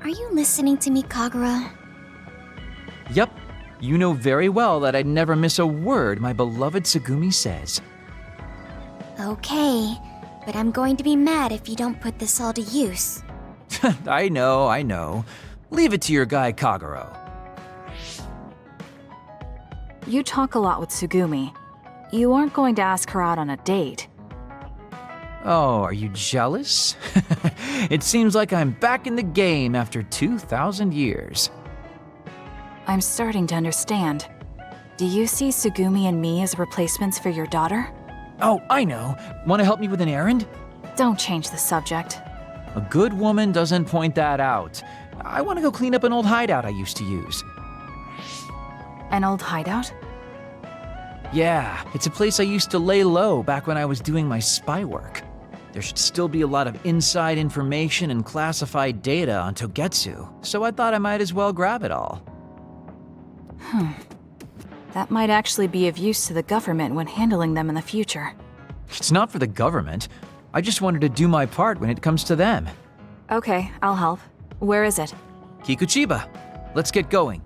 Are you listening to me, Kagura? Yep. You know very well that I'd never miss a word my beloved Tsugumi says. Okay, but I'm going to be mad if you don't put this all to use. I know. Leave it to your guy Kaguro. You talk a lot with Tsugumi. You aren't going to ask her out on a date. Oh, are you jealous? It seems like I'm back in the game after 2,000 years. I'm starting to understand. Do you see Tsugumi and me as replacements for your daughter? Oh, I know. Want to help me with an errand? Don't change the subject. A good woman doesn't point that out. I want to go clean up an old hideout I used to use. An old hideout? Yeah, it's a place I used to lay low back when I was doing my spy work. There should still be a lot of inside information and classified data on Togetsu, so I thought I might as well grab it all. That might actually be of use to the government when handling them in the future. It's not for the government. I just wanted to do my part when it comes to them. Okay, I'll help. Where is it? Kikuchiba. Let's get going.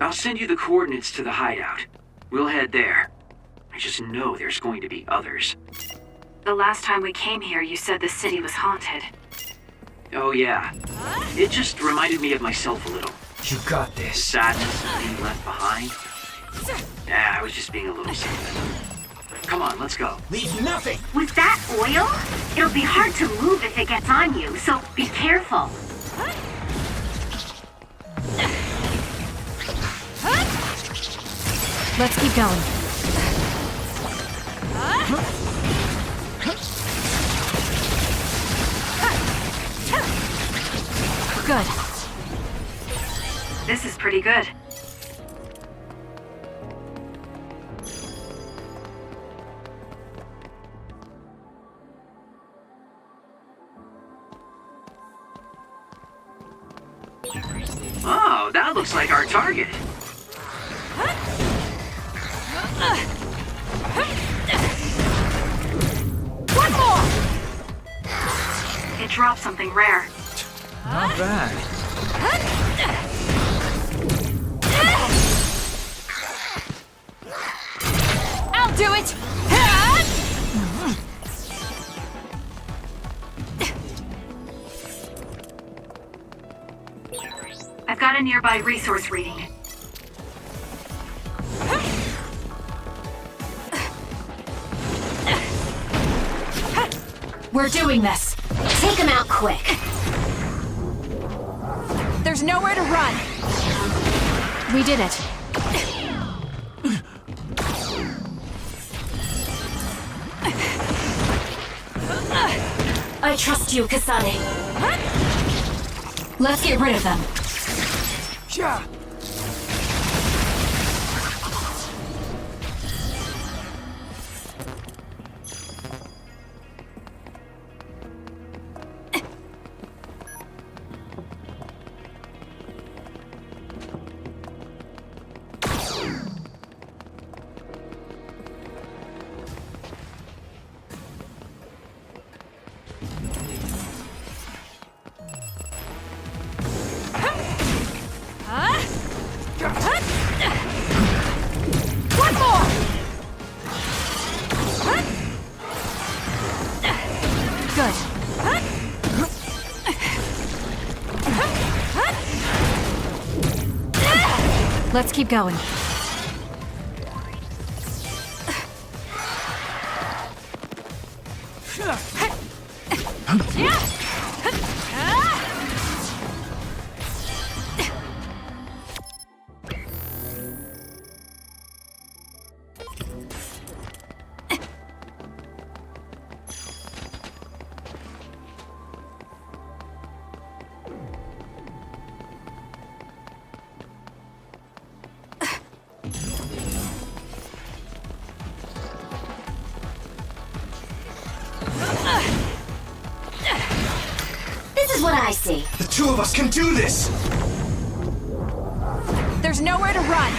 I'll send you the coordinates to the hideout. We'll head there. I just know there's going to be others. The last time we came here, you said the city was haunted. Oh yeah. It just reminded me of myself a little. You got this. Sadness of being left behind. Yeah, I was just being a little sentimental. Come on, let's go. Leave nothing! With that oil, it'll be hard to move if it gets on you, so be careful. Let's keep going. Good. This is pretty good. Oh, that looks like our target. One more! It dropped something rare. Not bad. I'll do it! I've got a nearby resource reading. We're doing this. Take him out quick. There's nowhere to run. We did it. I trust you, Kasane. Let's get rid of them. Yeah. One more! Good. Let's keep going. This is what I see. The two of us can do this! There's nowhere to run.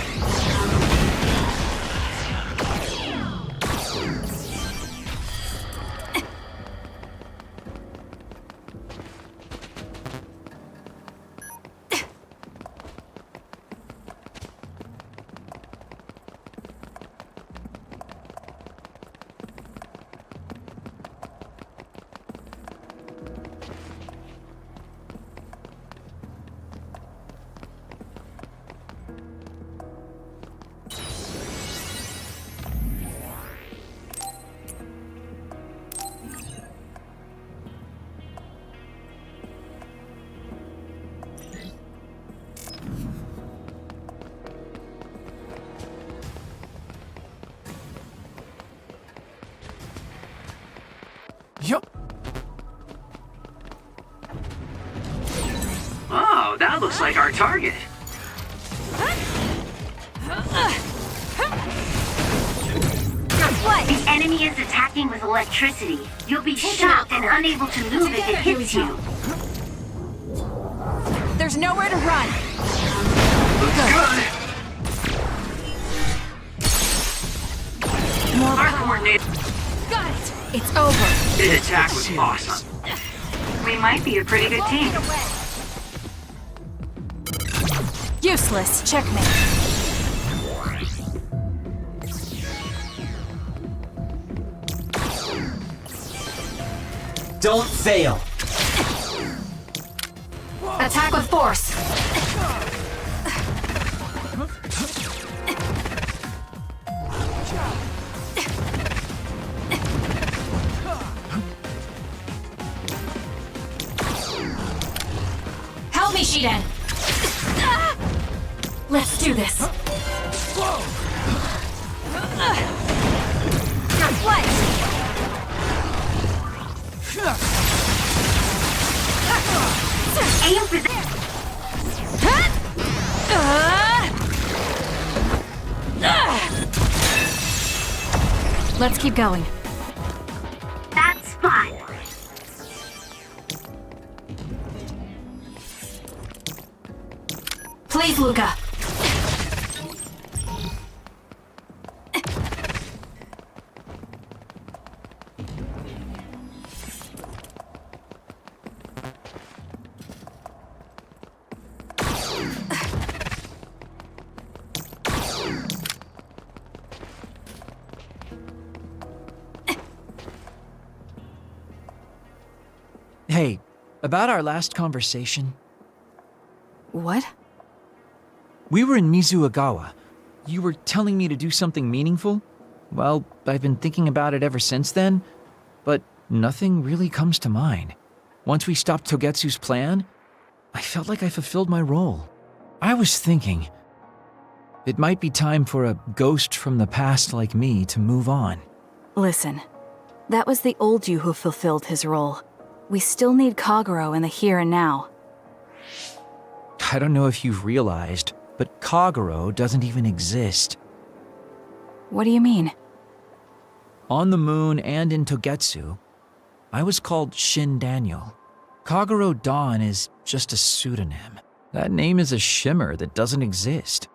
Yup. Oh, that looks like our target. What? The enemy is attacking with electricity. You'll be shocked and unable to move if it hits you. There's nowhere to run. Good. More Our power. coordinator. Got it. It's over. The attack was awesome. We might be a pretty good team. Useless. Checkmate. Don't fail. Attack with force. Help me, Shiden. Let's do this. What? Aim for the... Let's keep going. That's fun. Please, Luca. Hey, about our last conversation. What? We were in Mizuagawa. You were telling me to do something meaningful? Well, I've been thinking about it ever since then, but nothing really comes to mind. Once we stopped Togetsu's plan, I felt like I fulfilled my role. I was thinking, it might be time for a ghost from the past like me to move on. Listen, that was the old you who fulfilled his role. we still need Kagero in the here and now. I don't know if you've realized, but Kagero doesn't even exist. What do you mean? On the moon and in Togetsu, I was called Shin Daniel. Kagero Dawn is just a pseudonym. That name is a shimmer that doesn't exist.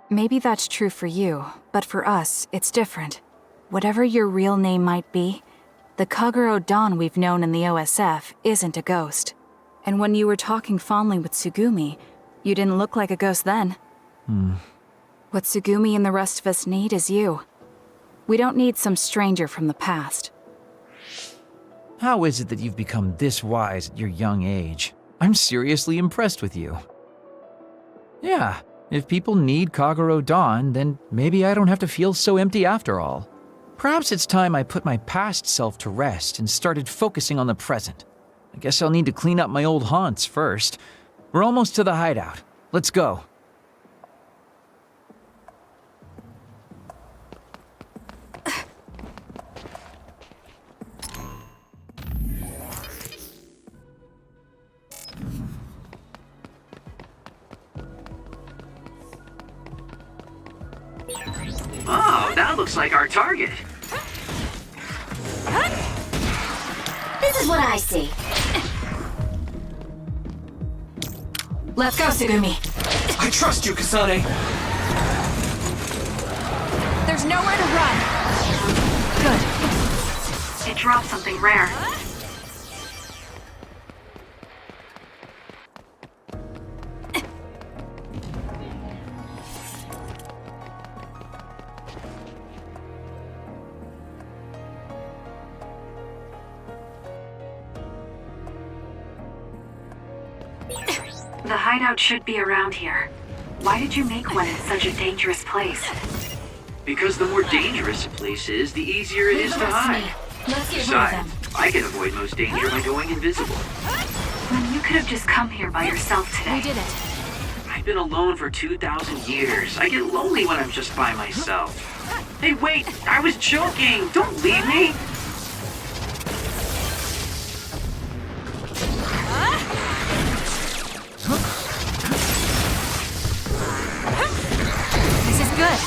Maybe that's true for you, but for us, it's different. Whatever your real name might be, the Kagero Dawn we've known in the OSF isn't a ghost. And when you were talking fondly with Tsugumi, you didn't look like a ghost then. What Tsugumi and the rest of us need is you. We don't need some stranger from the past. How is it that you've become this wise at your young age? I'm seriously impressed with you. Yeah, if people need Kagero Dawn, then maybe I don't have to feel so empty after all. Perhaps it's time I put my past self to rest and started focusing on the present. I guess I'll need to clean up my old haunts first. We're almost to the hideout. Let's go. Oh, that looks like our target. This is what I see. Let's go, Tsugumi. I trust you, Kasane. There's nowhere to run. Good. It dropped something rare. The hideout should be around here. Why did you make one in such a dangerous place? Because the more dangerous a place is, the easier it is to hide. Let's get rid of them. Besides, I can avoid most danger by going invisible. When you could have just come here by yourself today. We did it. I've been alone for 2,000 years. I get lonely when I'm just by myself. Hey, wait! I was joking! Don't leave me! This is good.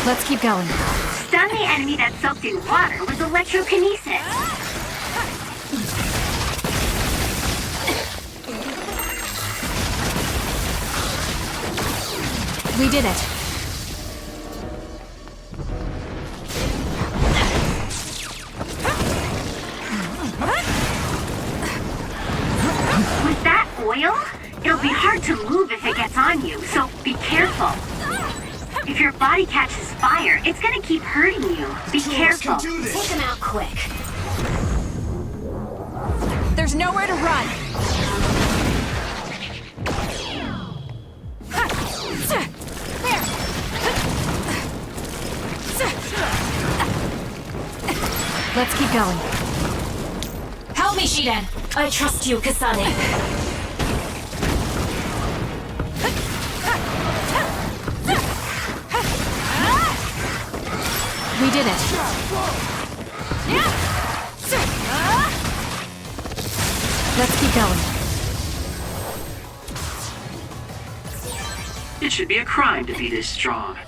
Let's keep going. Stun the enemy that soaked in water with electrokinesis. We did it. With that oil, it'll be hard to move if it gets on you, so be careful. If your body catches fire, it's gonna keep hurting you. Be careful. Take them out quick. There's nowhere to run. Let's keep going. Help me, Shiden. I trust you, Kasane. We did it. Let's keep going. It should be a crime to be this strong.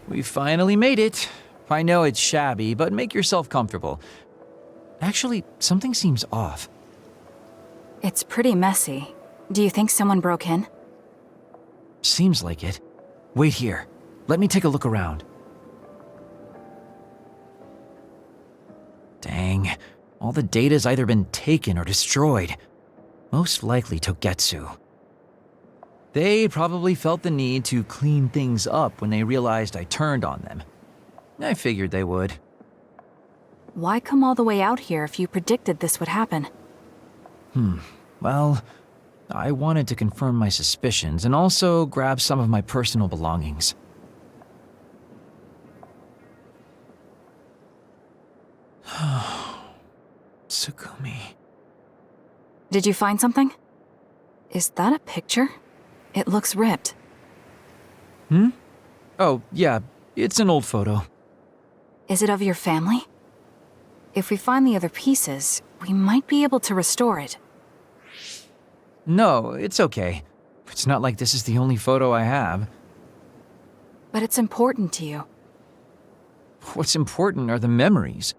We finally made it. I know it's shabby, but make yourself comfortable. Actually, something seems off. It's pretty messy. Do you think someone broke in? Seems like it. Wait here. Let me take a look around. Dang. All the data's either been taken or destroyed. Most likely Togetsu. They probably felt the need to clean things up when they realized I turned on them. I figured they would. Why come all the way out here if you predicted this would happen? Well, I wanted to confirm my suspicions and also grab some of my personal belongings. Tsugumi. Did you find something? Is that a picture? It looks ripped. Oh, yeah, it's an old photo. Is it of your family? If we find the other pieces, we might be able to restore it. No, it's okay. It's not like this is the only photo I have. But it's important to you. What's important are the memories.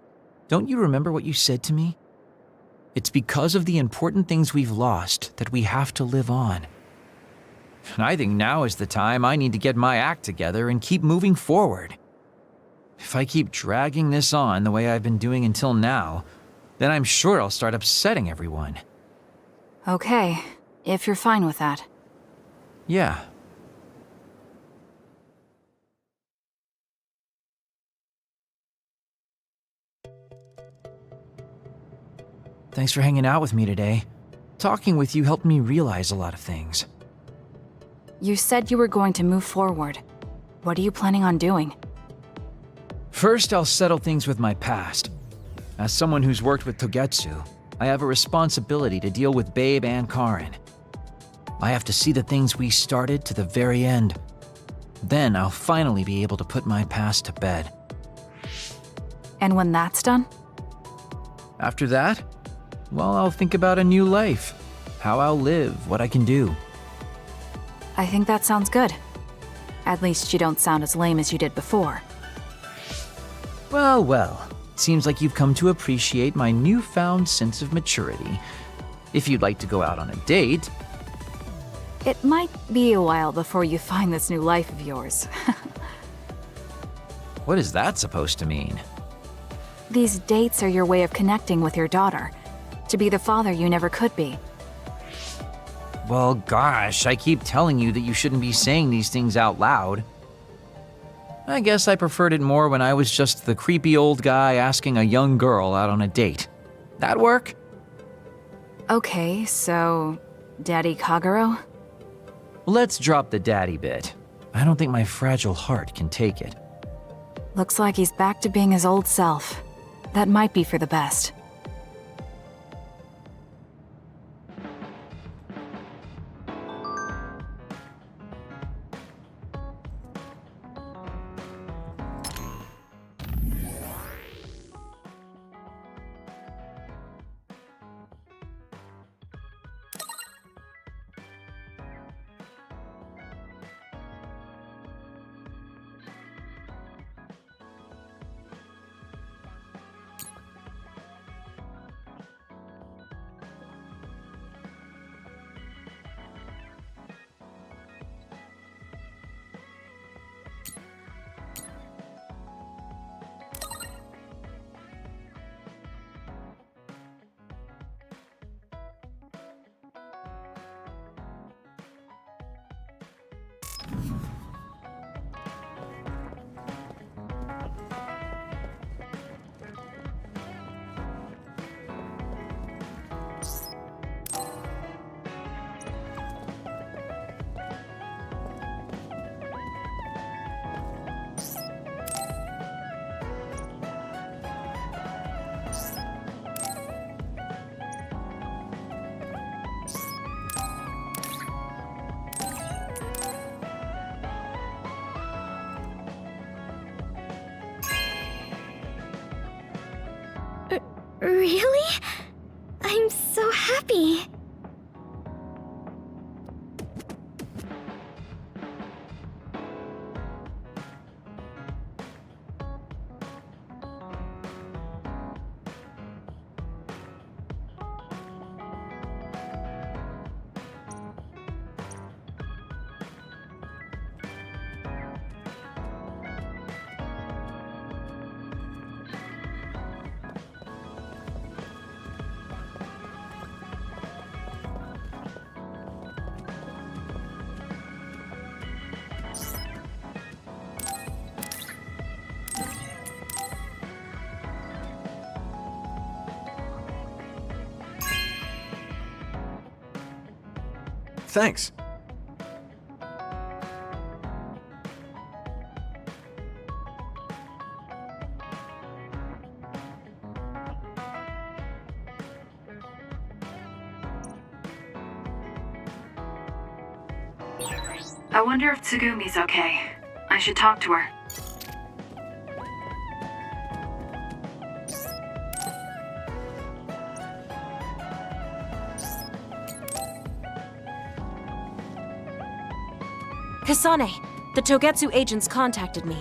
Don't you remember what you said to me? It's because of the important things we've lost that we have to live on. And I think now is the time I need to get my act together and keep moving forward. If I keep dragging this on the way I've been doing until now, then I'm sure I'll start upsetting everyone. Okay, if you're fine with that. Yeah. Thanks for hanging out with me today. Talking with you helped me realize a lot of things. You said you were going to move forward. What are you planning on doing? First, I'll settle things with my past. As someone who's worked with Togetsu, I have a responsibility to deal with Babe and Karin. I have to see the things we started to the very end. Then I'll finally be able to put my past to bed. And when that's done? After that, well, I'll think about a new life. How I'll live, what I can do. I think that sounds good. At least you don't sound as lame as you did before. Well, well. Seems like you've come to appreciate my newfound sense of maturity. If you'd like to go out on a date... It might be a while before you find this new life of yours. What is that supposed to mean? These dates are your way of connecting with your daughter. To be the father you never could be. Well, gosh, I keep telling you that you shouldn't be saying these things out loud. I guess I preferred it more when I was just the creepy old guy asking a young girl out on a date. That work? Okay, so... Daddy Kagero? Let's drop the daddy bit. I don't think my fragile heart can take it. Looks like he's back to being his old self. That might be for the best. Really? I'm so happy. Thanks. I wonder if Tsugumi's okay. I should talk to her. Kasane, the Togetsu agents contacted me.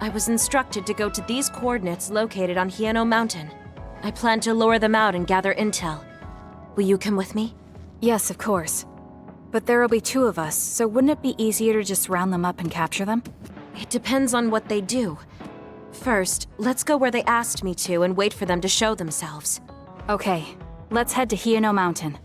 I was instructed to go to these coordinates located on Hieno Mountain. I plan to lure them out and gather intel. Will you come with me? Yes, of course. But there will be 2 of us, so wouldn't it be easier to just round them up and capture them? It depends on what they do. First, let's go where they asked me to and wait for them to show themselves. Okay, let's head to Hieno Mountain.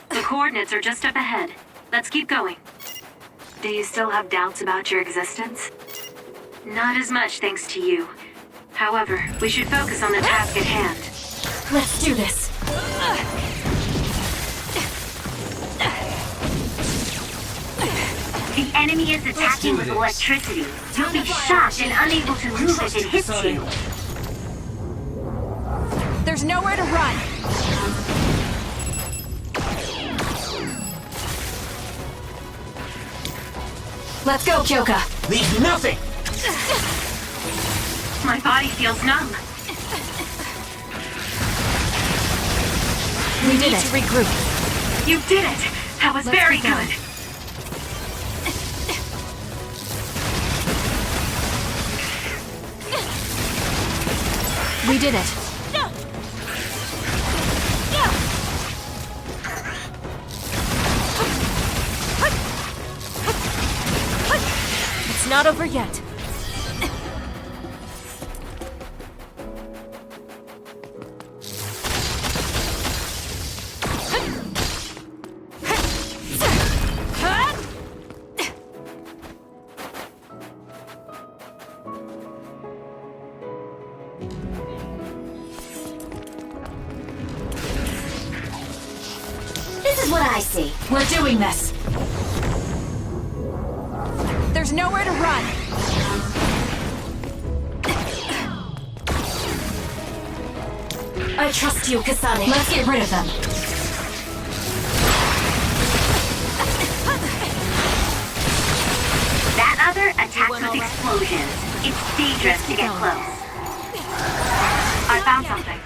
The coordinates are just up ahead. Let's keep going. Do you still have doubts about your existence? Not as much thanks to you. However, we should focus on the task at hand. Let's do this. The enemy is attacking with electricity. You'll be shocked and unable to move if it hits you. There's nowhere to run! Let's go, Kyoka! Leave nothing! My body feels numb. We need to regroup. You did it! That was very good. We did it. It's not over yet. This is what I see. We're doing this. There's nowhere to run. I trust you, Kasane. Let's get rid of them. That other attacks with explosions. It's dangerous to get close. I found something.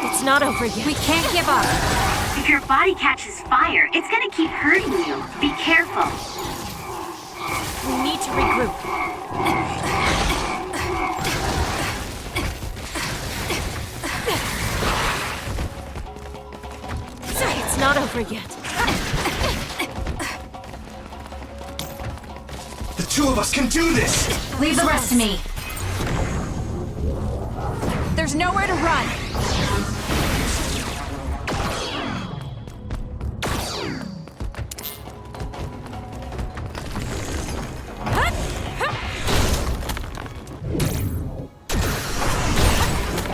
It's not over yet. We can't give up. If your body catches fire, it's gonna keep hurting you. Be careful. We need to regroup. It's not over yet. The 2 of us can do this! Leave the rest to me. There's nowhere to run.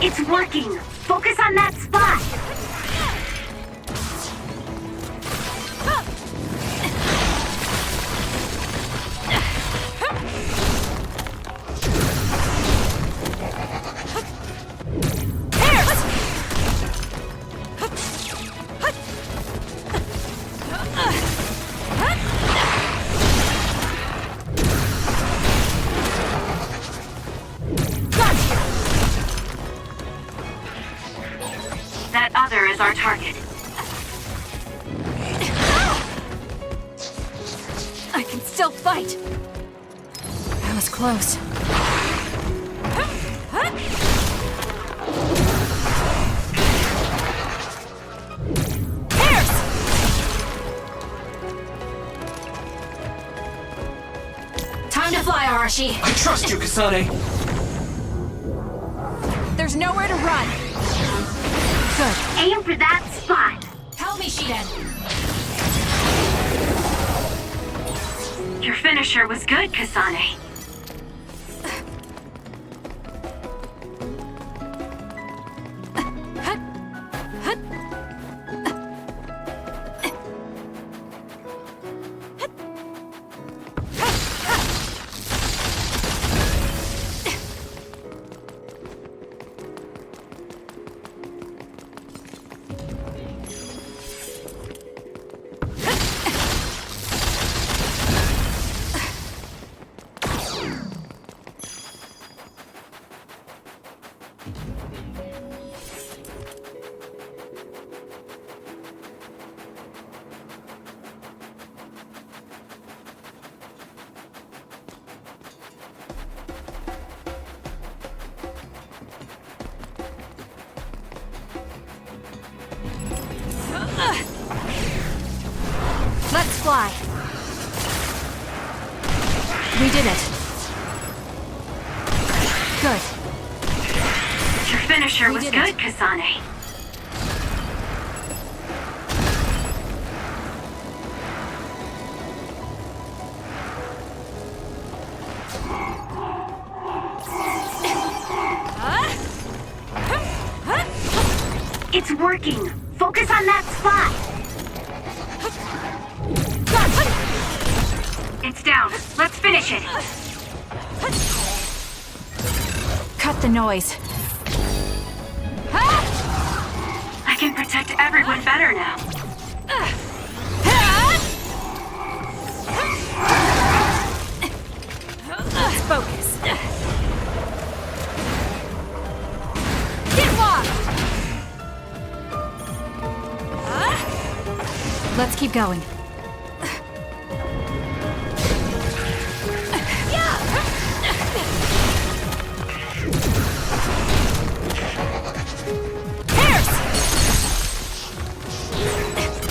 It's working. Focus on that spot. That other is our target. I can still fight. That was close. Time to fly, Arashi. I trust you, Kasane! There's nowhere to run. Good. Aim for that spot. Help me, Shiden. Your finisher was good, Kasane. fly. We did it. Good. Your finisher was good, Kasane. It's working! Focus on that spot! It's down. Let's finish it! Cut the noise. I can protect everyone better now. Let's focus. Get lost! Let's keep going.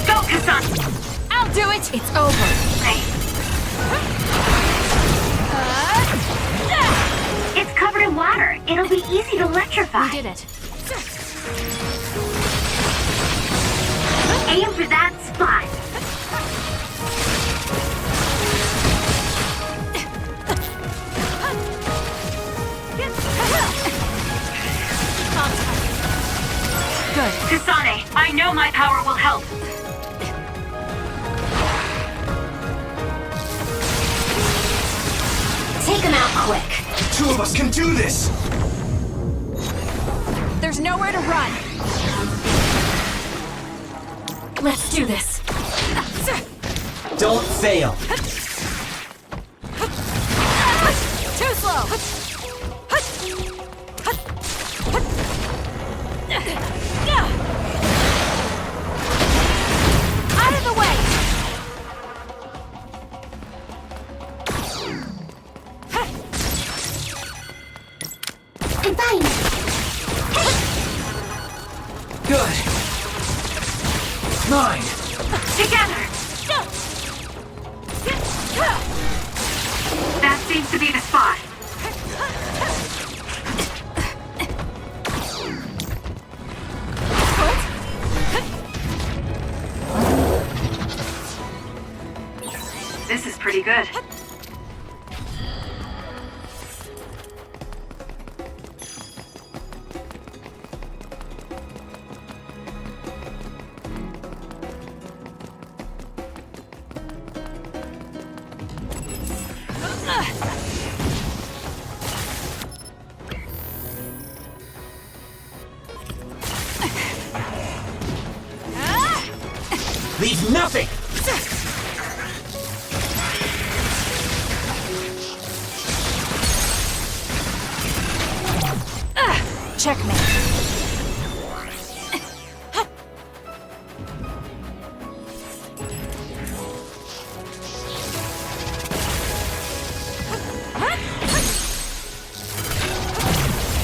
Go, Kasane! I'll do it! It's over. It's covered in water. It'll be easy to electrify. We did it. Aim for that spot. Good. Kasane, I know my power will help. Take him out quick. The two of us can do this! There's nowhere to run. Let's do this. Don't fail. Too slow. Out of the way. I'm fine. Good. Mine. Together. That seems to be the spot. This is pretty good. Leave nothing! Checkmate.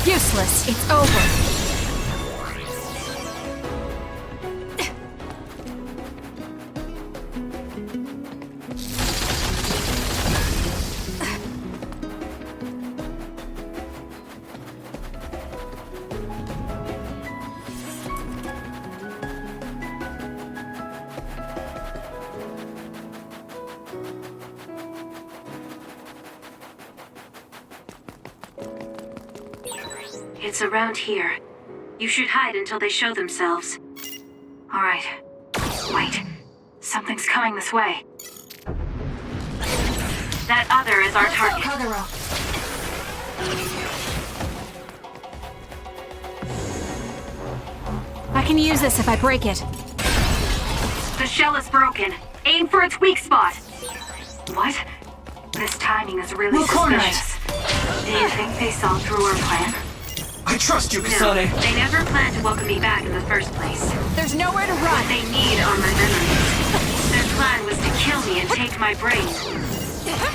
Useless. It's over. It's around here. You should hide until they show themselves. All right. Wait. Something's coming this way. That other is our target. I can use this if I break it. The shell is broken. Aim for its weak spot. What? This timing is really suspicious. Do you think they saw through our plan? I trust you, No, Kasane. they never planned to welcome me back in the first place. There's nowhere to run. What they need are my memories. Their plan was to kill me and take my brain.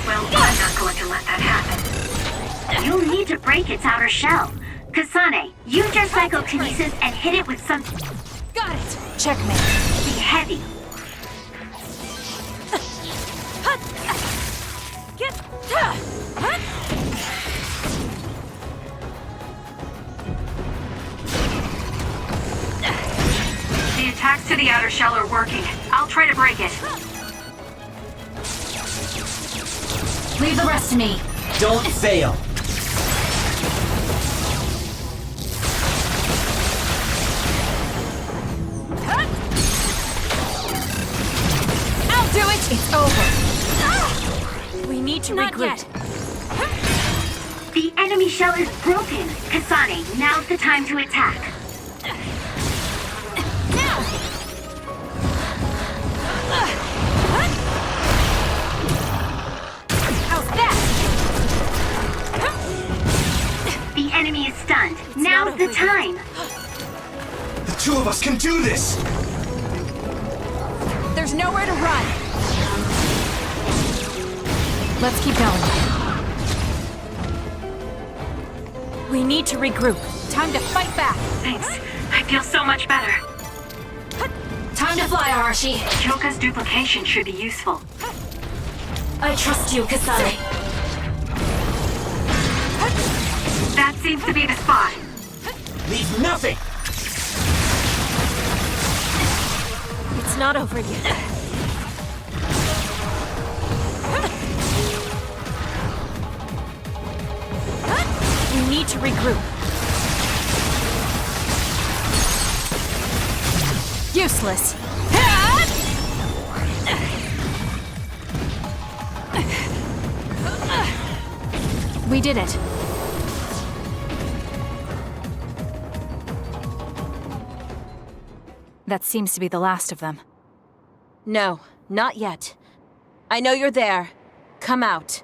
Well, I'm not going to let that happen. You'll need to break its outer shell. Kasane, use your psychokinesis and hit it with something. Got it. Checkmate. Be heavy. The attacks to the outer shell are working. I'll try to break it. Leave the rest to me. Don't fail. I'll do it! It's over. We need to regroup. The enemy shell is broken. Kasane, now's the time to attack. The enemy is stunned. Now's the time. The two of us can do this! There's nowhere to run. Let's keep going. We need to regroup. Time to fight back. Thanks. I feel so much better. Time to fly, Arashi. Kyoka's duplication should be useful. I trust you, Kasane. That seems to be the spot. Leave nothing! It's not over yet. We need to regroup. Useless. We did it. That seems to be the last of them. No, not yet. I know you're there. Come out.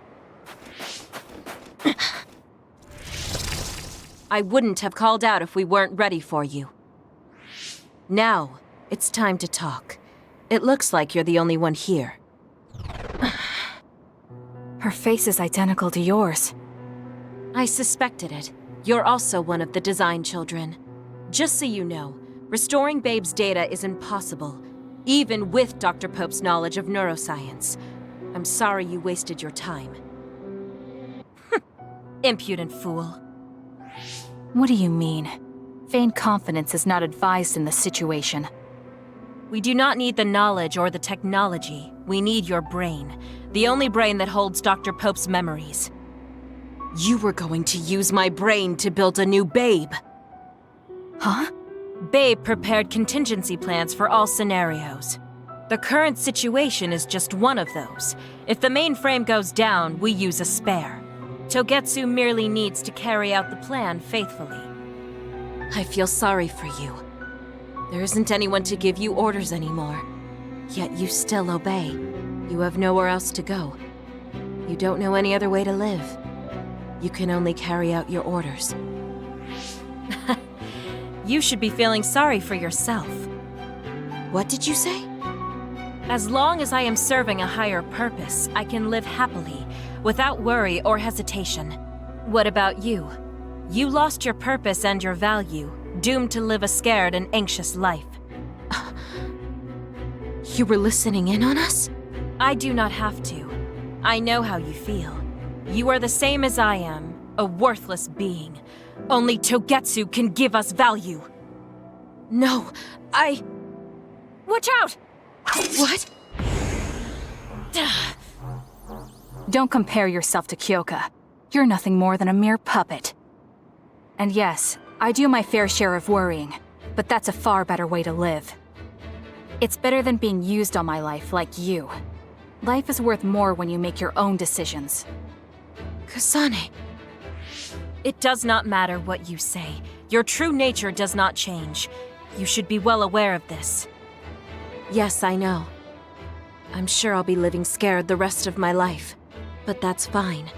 I wouldn't have called out if we weren't ready for you. Now, it's time to talk. It looks like you're the only one here. Her face is identical to yours. I suspected it. You're also one of the design children. Just so you know, restoring Babe's data is impossible, even with Dr. Pope's knowledge of neuroscience. I'm sorry you wasted your time. Impudent fool. What do you mean? Feigned confidence is not advised in this situation. We do not need the knowledge or the technology. We need your brain. The only brain that holds Dr. Pope's memories. You were going to use my brain to build a new Babe. Huh? Babe prepared contingency plans for all scenarios. The current situation is just one of those. If the mainframe goes down, we use a spare. Togetsu merely needs to carry out the plan faithfully. I feel sorry for you. There isn't anyone to give you orders anymore. Yet you still obey. You have nowhere else to go. You don't know any other way to live. You can only carry out your orders. You should be feeling sorry for yourself. What did you say? As long as I am serving a higher purpose, I can live happily, without worry or hesitation. What about you? You lost your purpose and your value, doomed to live a scared and anxious life. You were listening in on us? I do not have to. I know how you feel. You are the same as I am, a worthless being. Only Togetsu can give us value. No, Watch out! What? Don't compare yourself to Kyoka. You're nothing more than a mere puppet. And yes, I do my fair share of worrying, but that's a far better way to live. It's better than being used all my life like you. Life is worth more when you make your own decisions. Kasane. It does not matter what you say. Your true nature does not change. You should be well aware of this. Yes, I know. I'm sure I'll be living scared the rest of my life, but that's fine.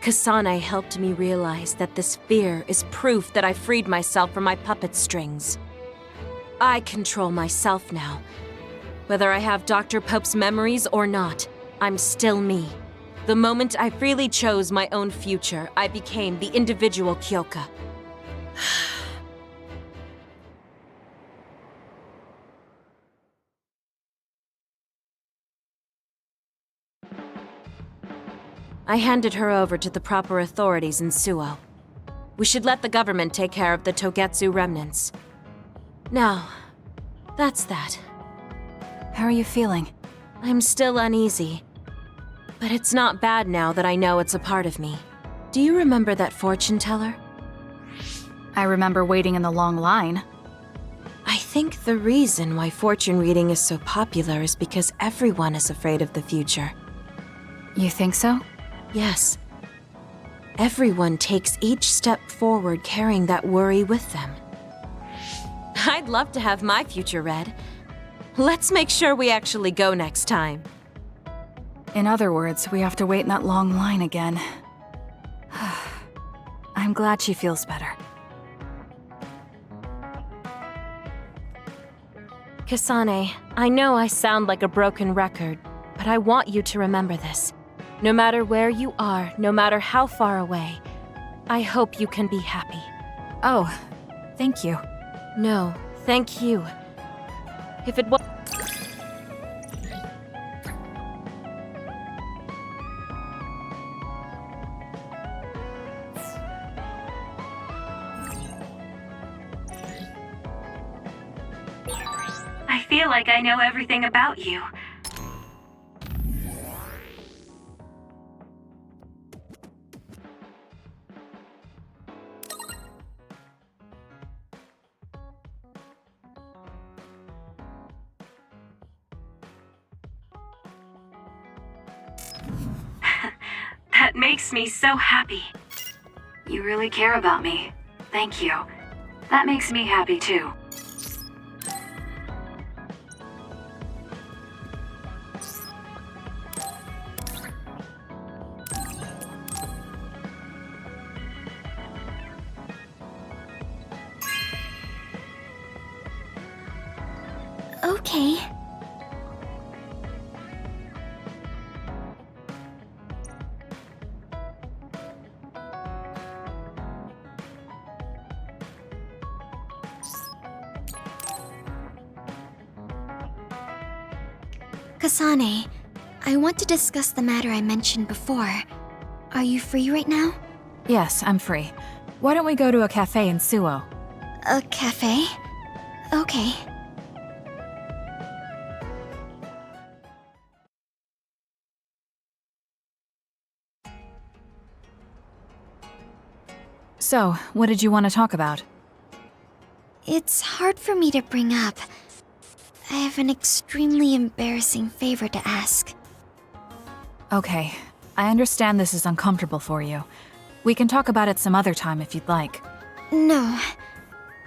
Kasane helped me realize that this fear is proof that I freed myself from my puppet strings. I control myself now. Whether I have Dr. Pope's memories or not, I'm still me. The moment I freely chose my own future, I became the individual Kyoka. I handed her over to the proper authorities in Suo. We should let the government take care of the Togetsu remnants. Now, that's that. How are you feeling? I'm still uneasy. But it's not bad now that I know it's a part of me. Do you remember that fortune teller? I remember waiting in the long line. I think the reason why fortune reading is so popular is because everyone is afraid of the future. You think so? Yes. Everyone takes each step forward carrying that worry with them. I'd love to have my future read. Let's make sure we actually go next time. In other words, we have to wait in that long line again. I'm glad she feels better. Kasane, I know I sound like a broken record, but I want you to remember this. No matter where you are, no matter how far away, I hope you can be happy. Oh, thank you. No, thank you. If it was... I feel like I know everything about you. That makes me so happy. You really care about me. Thank you. That makes me happy too. Okay. Kasane, I want to discuss the matter I mentioned before. Are you free right now? Yes, I'm free. Why don't we go to a cafe in Suo? A cafe? Okay. So, what did you want to talk about? It's hard for me to bring up. I have an extremely embarrassing favor to ask. Okay, I understand this is uncomfortable for you. We can talk about it some other time if you'd like. No.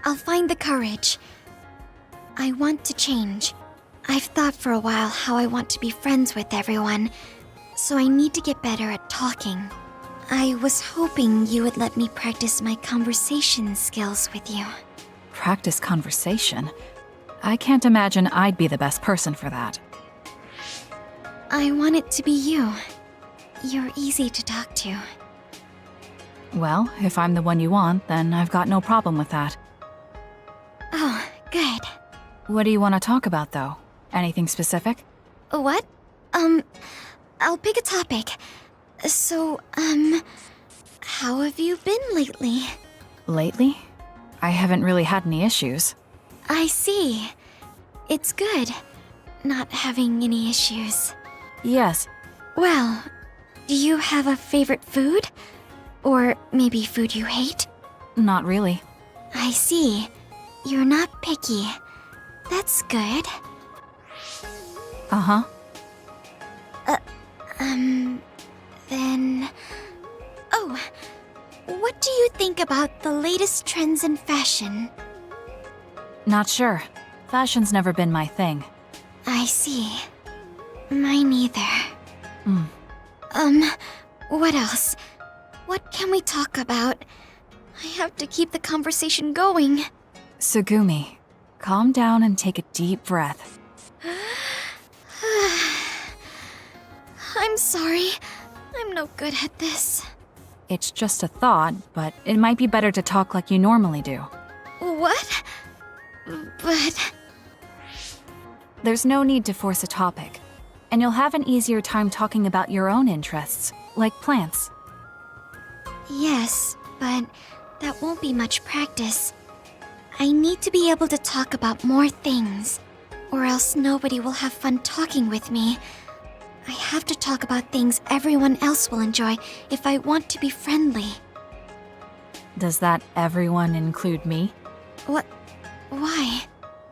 I'll find the courage. I want to change. I've thought for a while how I want to be friends with everyone, so I need to get better at talking. I was hoping you would let me practice my conversation skills with you. Practice conversation? I can't imagine I'd be the best person for that. I want it to be you. You're easy to talk to. Well, if I'm the one you want, then I've got no problem with that. Oh, good. What do you want to talk about, though? Anything specific? What? I'll pick a topic. So, how have you been lately? Lately? I haven't really had any issues. I see. It's good, not having any issues. Yes. Well, do you have a favorite food? Or maybe food you hate? Not really. I see. You're not picky. That's good. Uh-huh. Then... Oh, what do you think about the latest trends in fashion? Not sure. Fashion's never been my thing. I see. Mine either. What else? What can we talk about? I have to keep the conversation going. Sugumi, calm down and take a deep breath. I'm sorry. I'm no good at this. It's just a thought, but it might be better to talk like you normally do. What? But... There's no need to force a topic, and you'll have an easier time talking about your own interests. like plants. Yes, but that won't be much practice. I need to be able to talk about more things, or else nobody will have fun talking with me. I have to talk about things everyone else will enjoy if I want to be friendly. Does that everyone include me? What? Why?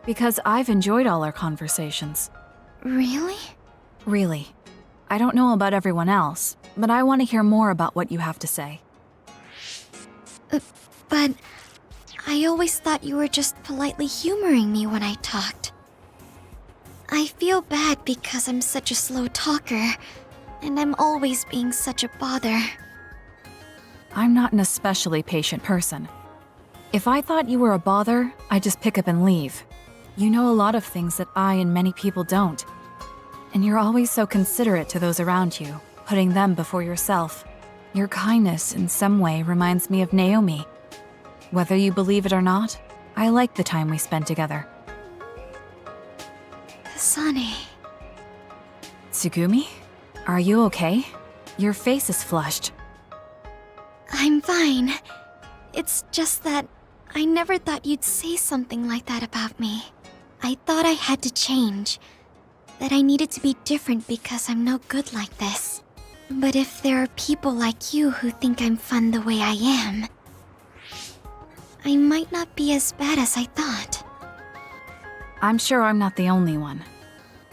Because I've enjoyed all our conversations. Really? Really. I don't know about everyone else, but I want to hear more about what you have to say. But I always thought you were just politely humoring me when I talked. I feel bad because I'm such a slow talker, and I'm always being such a bother. I'm not an especially patient person. If I thought you were a bother, I'd just pick up and leave. You know a lot of things that I and many people don't. And you're always so considerate to those around you, putting them before yourself. Your kindness in some way reminds me of Naomi. Whether you believe it or not, I like the time we spent together. Kasane. Tsugumi? Are you okay? Your face is flushed. I'm fine. It's just that I never thought you'd say something like that about me. I thought I had to change. That I needed to be different because I'm no good like this. But if there are people like you who think I'm fun the way I am, I might not be as bad as I thought. I'm sure I'm not the only one.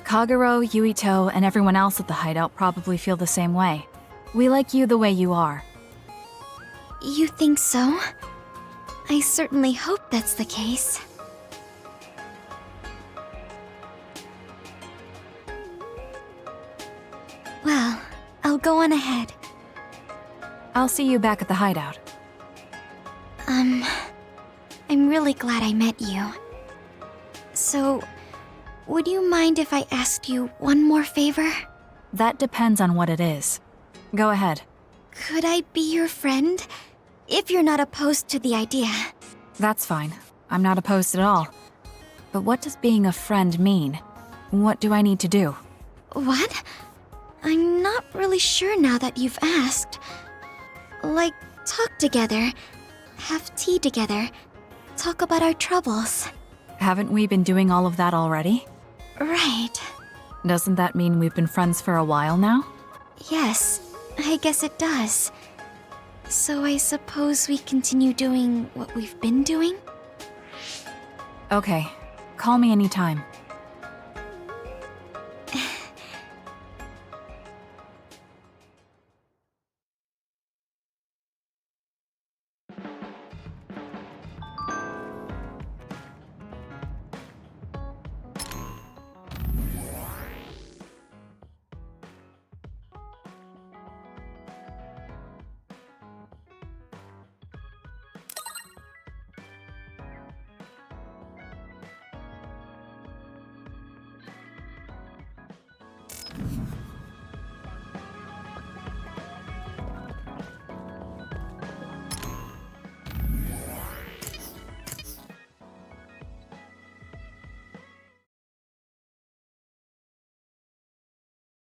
Kagero, Yuito, and everyone else at the hideout probably feel the same way. We like you the way you are. You think so? I certainly hope that's the case. Well, I'll go on ahead. I'll see you back at the hideout. I'm really glad I met you. So, would you mind if I asked you one more favor? That depends on what it is. Go ahead. Could I be your friend? If you're not opposed to the idea. That's fine. I'm not opposed at all. But what does being a friend mean? What do I need to do? What? I'm not really sure now that you've asked. Like, talk together, have tea together, talk about our troubles. Haven't we been doing all of that already? Right. Doesn't that mean we've been friends for a while now? Yes, I guess it does. So I suppose we continue doing what we've been doing? Okay. Call me anytime.